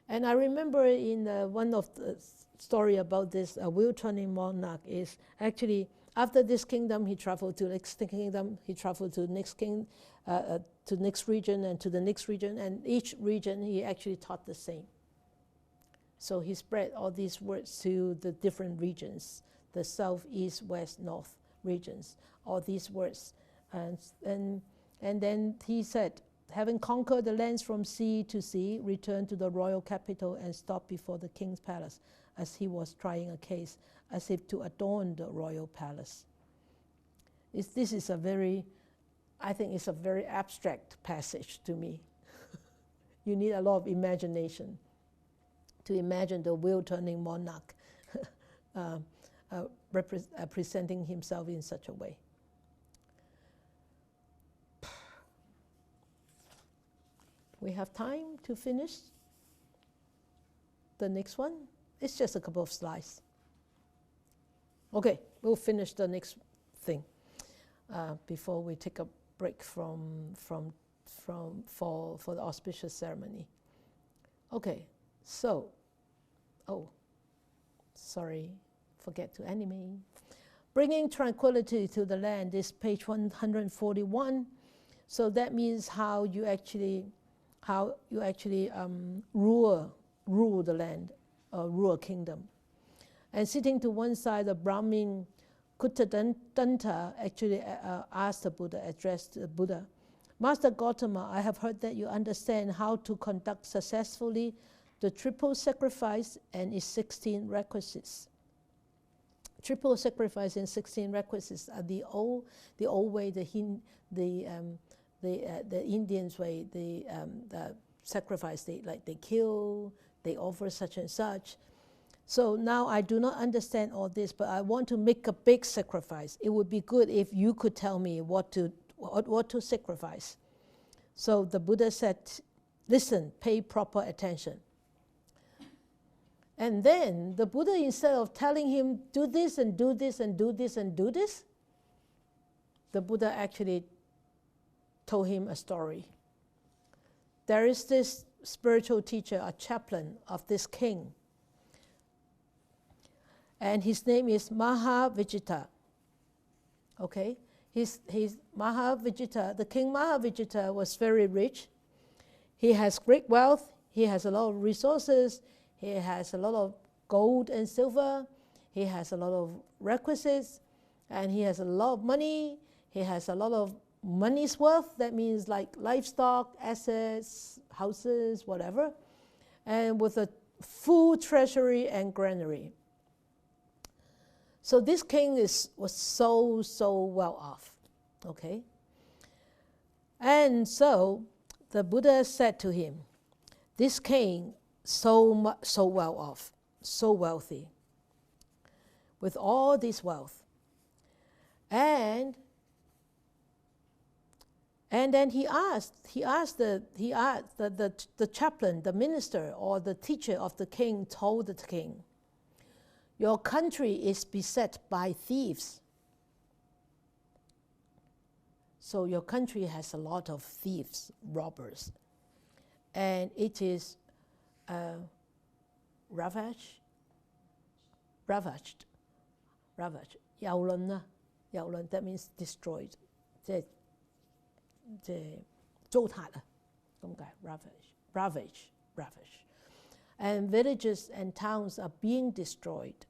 And I remember in one of the story about this wheel-turning monarch is actually after this kingdom, he traveled to the next kingdom, he traveled to the next to next region and to the next region, and each region he actually taught the same. So he spread all these words to the different regions, the south, east, west, north regions, all these words. And then he said, having conquered the lands from sea to sea, returned to the royal capital and stopped before the king's palace as he was trying a case, as if to adorn the royal palace. This is a very, I think it's a very abstract passage to me. You need a lot of imagination to imagine the wheel-turning monarch presenting himself in such a way. We have time to finish the next one. It's just a couple of slides. Okay, we'll finish the next thing before we take a break for the auspicious ceremony. Okay, so, forget to animate. Bringing tranquility to the land is page 141. So that means how you actually rule the land, rule a kingdom. And sitting to one side, the Brahmin Kuttadanta actually asked the Buddha, addressed the Buddha, "Master Gautama, I have heard that you understand how to conduct successfully the triple sacrifice and its 16 requisites." Triple sacrifice and 16 requisites are the old way, the Indians way, the sacrifice, they kill, they offer such and such. So now I do not understand all this, but I want to make a big sacrifice. It would be good if you could tell me what to sacrifice. So the Buddha said, listen, pay proper attention. And then the Buddha, instead of telling him, do this and do this and do this and do this, the Buddha actually told him a story. There is this spiritual teacher, a chaplain of this king, and his name is Mahavijita. Okay, his Mahavijita, the king Mahavijita was very rich. He has great wealth. he has a lot of resources, he has a lot of gold and silver, he has a lot of requisites, and he has a lot of money, he has a lot of money's worth, that means like livestock, assets, houses, whatever, and with a full treasury and granary. So this king was so well off, okay? And so the Buddha said to him, this king so well off, so wealthy, with all this wealth, and then he asked the chaplain, the minister, or the teacher of the king told the king, your country is beset by thieves. So your country has a lot of thieves, robbers, and it is ravaged. 蹂躪啦，蹂躪 that means destroyed， 即係糟蹋啊，咁解 ravage. And villages and towns are being destroyed.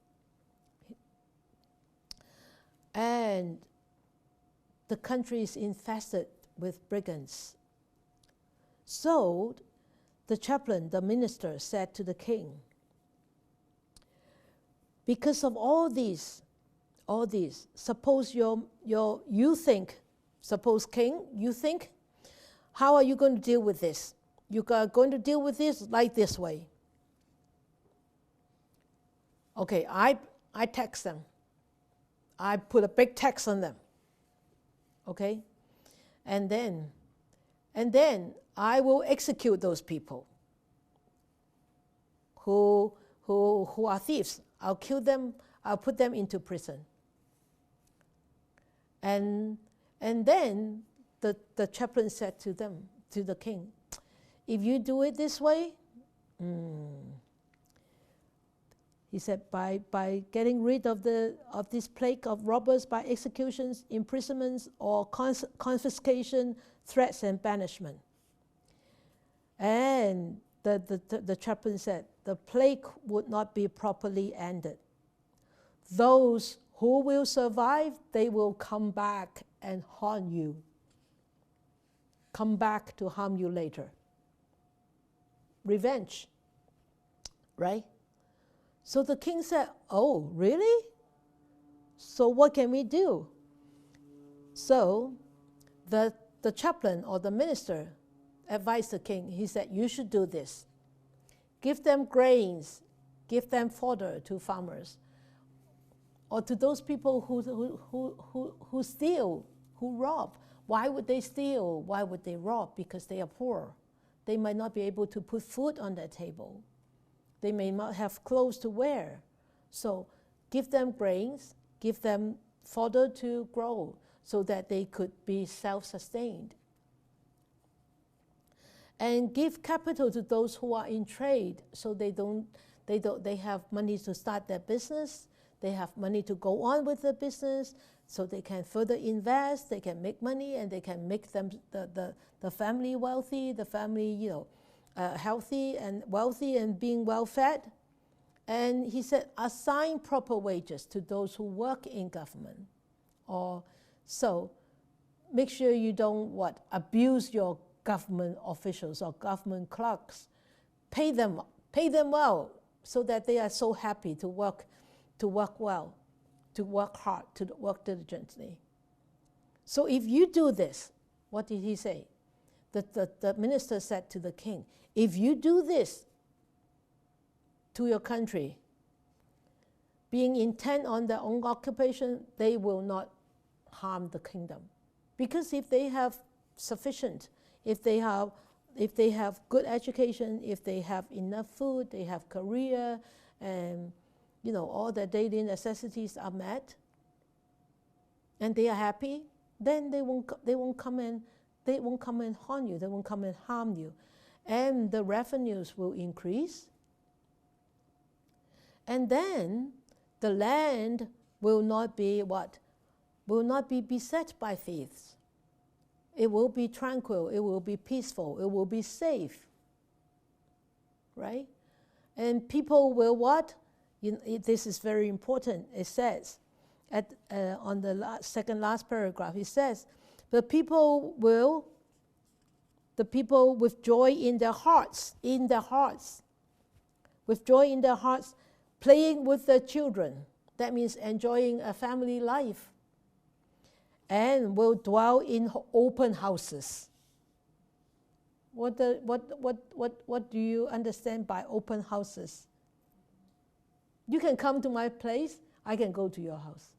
And the country is infested with brigands. So the chaplain, the minister, said to the king, because of all these, suppose you think, suppose king, you think, how are you going to deal with this? You are going to deal with this like this way. Okay, I tax them. I put a big tax on them. Okay? And then I will execute those people who are thieves. I'll kill them, I'll put them into prison. And then the chaplain said to the king, if you do it this way, he said, by getting rid of this plague of robbers by executions, imprisonments, or confiscation, threats, and banishment. And the chaplain said, the plague would not be properly ended. Those who will survive, they will come back and haunt you. Come back to harm you later. Revenge, right? So the king said, oh, really? So what can we do? So the chaplain or the minister advised the king. He said, you should do this. Give them grains, give them fodder to farmers, or to those people who steal, who rob. Why would they steal? Why would they rob? Because they are poor. They might not be able to put food on their table. They may not have clothes to wear. So give them grains, give them fodder to grow so that they could be self-sustained. And give capital to those who are in trade so they have money to start their business, they have money to go on with the business, so they can further invest, they can make money, and they can make them the family wealthy, the family healthy and wealthy and being well fed. And he said, assign proper wages to those who work in government. Or so make sure you don't abuse your government officials or government clerks. Pay them well so that they are so happy to work well, to work hard, to work diligently. So if you do this, what did he say? The minister said to the king, if you do this to your country, being intent on their own occupation, they will not harm the kingdom. Because if they have sufficient, if they have good education, if they have enough food, they have career, and all their daily necessities are met, and they are happy, then they won't come and haunt you. They won't come and harm you, and the revenues will increase. And then the land will not be will not be beset by thieves. It will be tranquil. It will be peaceful. It will be safe. right? And people will what? This is very important. It says, on the second last paragraph, it says, the people with joy in their hearts, with joy in their hearts, playing with their children. That means enjoying a family life. And will dwell in open houses. What do you understand by open houses? You can come to my place, I can go to your house.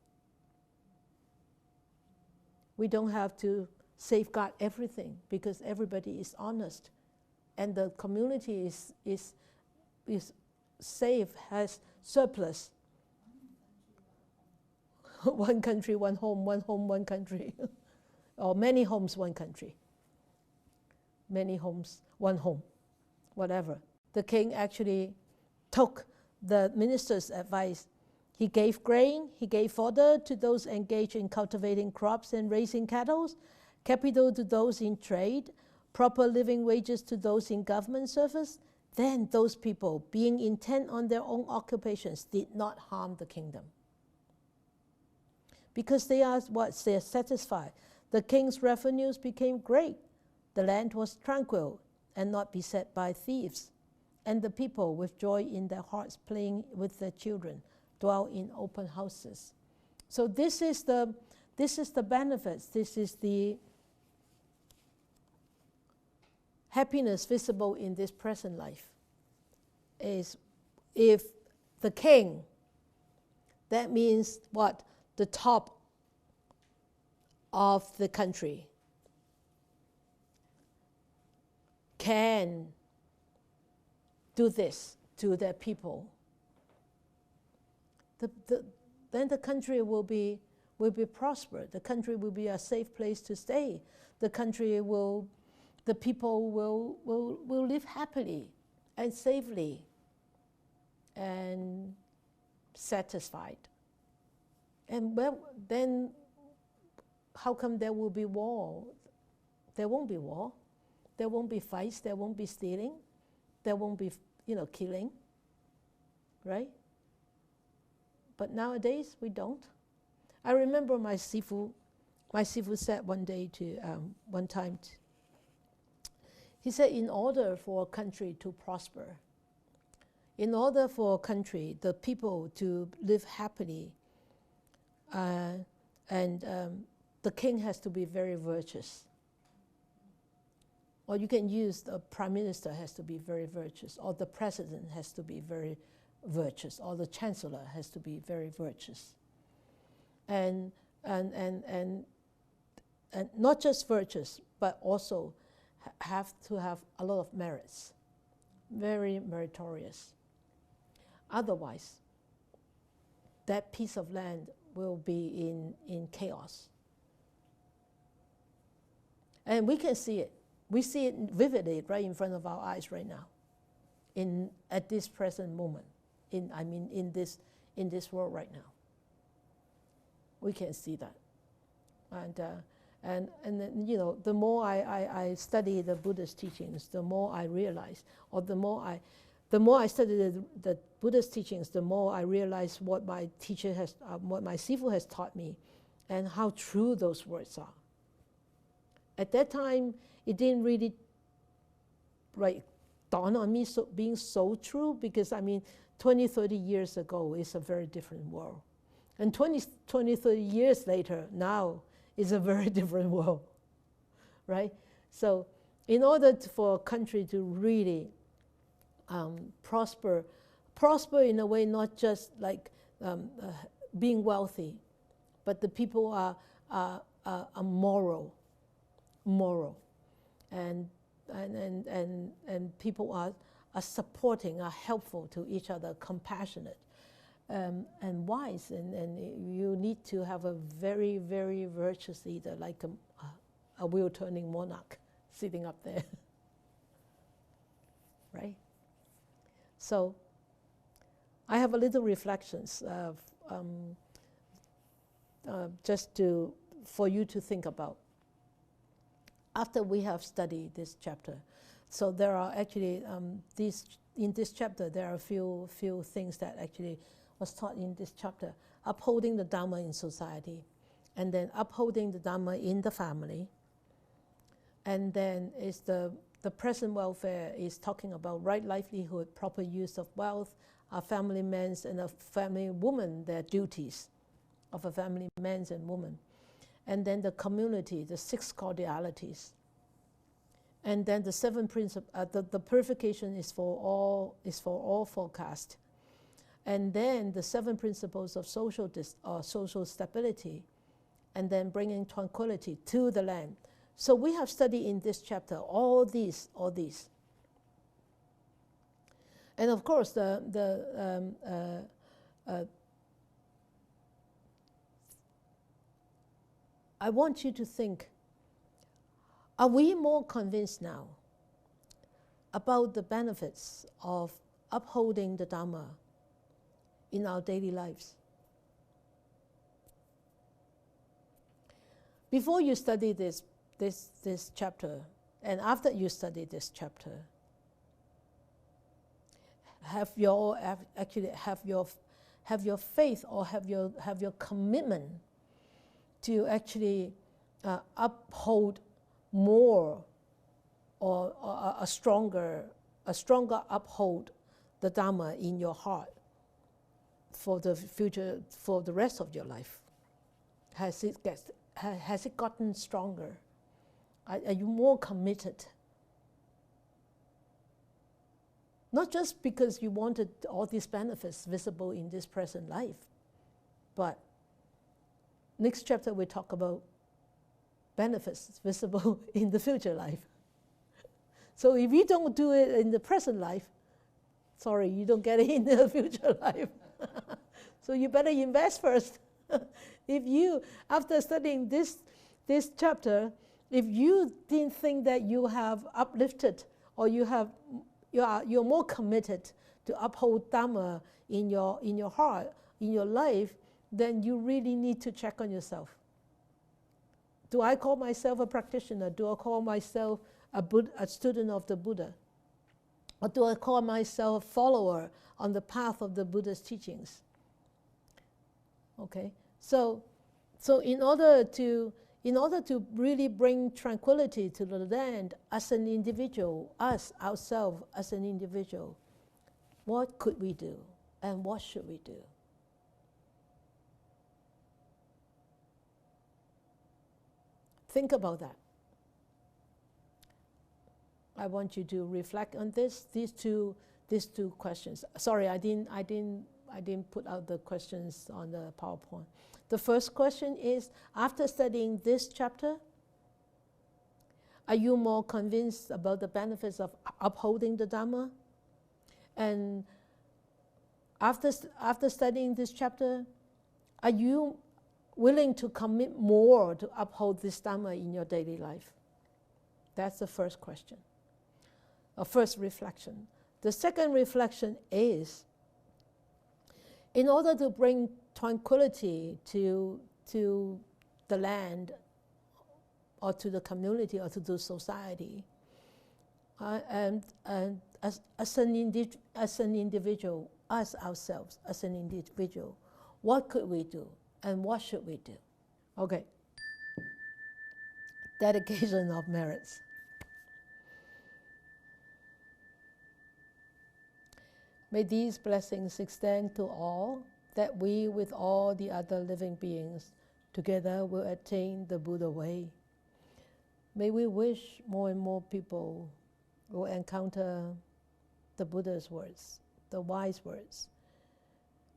We don't have to safeguard everything because everybody is honest. And the community is safe, has surplus. One country, one home, one country. Or many homes, one country. Many homes, one home. Whatever. The king actually took the minister's advice. He gave grain, he gave fodder to those engaged in cultivating crops and raising cattle, capital to those in trade, proper living wages to those in government service. Then those people, being intent on their own occupations, did not harm the kingdom. Because they are what? They are satisfied. The king's revenues became great. The land was tranquil and not beset by thieves. And the people, with joy in their hearts, playing with their children, dwell in open houses. So this is the benefits. This is the happiness visible in this present life. Is if the king, that means what? The top of the country, can do this to their people, then the country will be prospered. The country will be a safe place to stay. The people will live happily and safely and satisfied. And then how come there will be war? There won't be war. There won't be fights. There won't be stealing. There won't be, killing. Right? But nowadays, we don't. I remember my sifu said one time, he said, in order for a country to prosper, in order for a country, the people to live happily, the king has to be very virtuous. Or you can use the prime minister has to be very virtuous, or the president has to be very virtuous, or the chancellor has to be very virtuous. And not just virtuous, but also have to have a lot of merits, very meritorious. Otherwise, that piece of land will be in chaos. And we can see it. We see it vividly right in front of our eyes right now, at this present moment, in this world right now. We can see that. And then, the more I study the Buddhist teachings, the more I realize, or the more I study the Buddhist teachings, the more I realize what my teacher what my sifu has taught me, and how true those words are. At that time, it didn't really dawn on me being so true, because 20, 30 years ago is a very different world. And 20, 30 years later, now, is a very different world, right? So in order for a country to really prosper in a way, not just being wealthy, but the people are moral, and people are supporting, are helpful to each other, compassionate, and wise, and you need to have a very, very virtuous leader, like a wheel-turning monarch sitting up there, right? So I have a little reflections of, just for you to think about after we have studied this chapter. So there are actually in this chapter, there are a few things that actually was taught in this chapter. Upholding the Dharma in society, and then upholding the Dharma in the family. And then is the present welfare is talking about right livelihood, proper use of wealth, a family man's and a family woman, their duties of a family man's and woman. And then the community, the 6 cordialities. And then the 7 principles, the purification is for all forecast. And then the 7 principles of social stability, and then bringing tranquility to the land. So we have studied in this chapter all these. And of course, I want you to think, are we more convinced now about the benefits of upholding the Dharma in our daily lives? Before you study this chapter, and after you study this chapter, have your faith or have your commitment to actually uphold more or a stronger uphold the Dharma in your heart for the future, for the rest of your life? Has it gotten stronger? Are you more committed? Not just because you wanted all these benefits visible in this present life, but next chapter we talk about benefits visible in the future life. So if you don't do it in the present life, sorry, you don't get it in the future life. So you better invest first. If you, after studying this chapter, if you didn't think that you have uplifted or you're more committed to uphold Dharma in your heart, in your life, then you really need to check on yourself. Do I call myself a practitioner? Do I call myself a student of the Buddha? Or do I call myself a follower on the path of the Buddha's teachings? Okay, so in order to really bring tranquility to the land as an individual, ourselves as an individual, what could we do and what should we do? Think about that. I want you to reflect on these two questions. Sorry, I didn't put out the questions on the PowerPoint. The first question is, after studying this chapter, are you more convinced about the benefits of upholding the Dharma? And after studying this chapter, are you willing to commit more to uphold this Dharma in your daily life? That's the first question, or first reflection. The second reflection is, in order to bring tranquility to the land, or to the community, or to the society, and as an individual, us ourselves, as an individual, what could we do and what should we do? Okay. Dedication of merits. May these blessings extend to all, that we with all the other living beings together will attain the Buddha way. May we wish more and more people will encounter the Buddha's words, the wise words,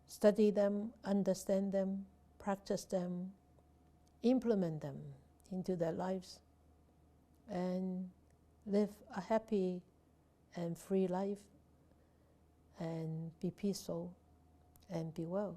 study them, understand them, practice them, implement them into their lives, and live a happy and free life, and be peaceful and be well.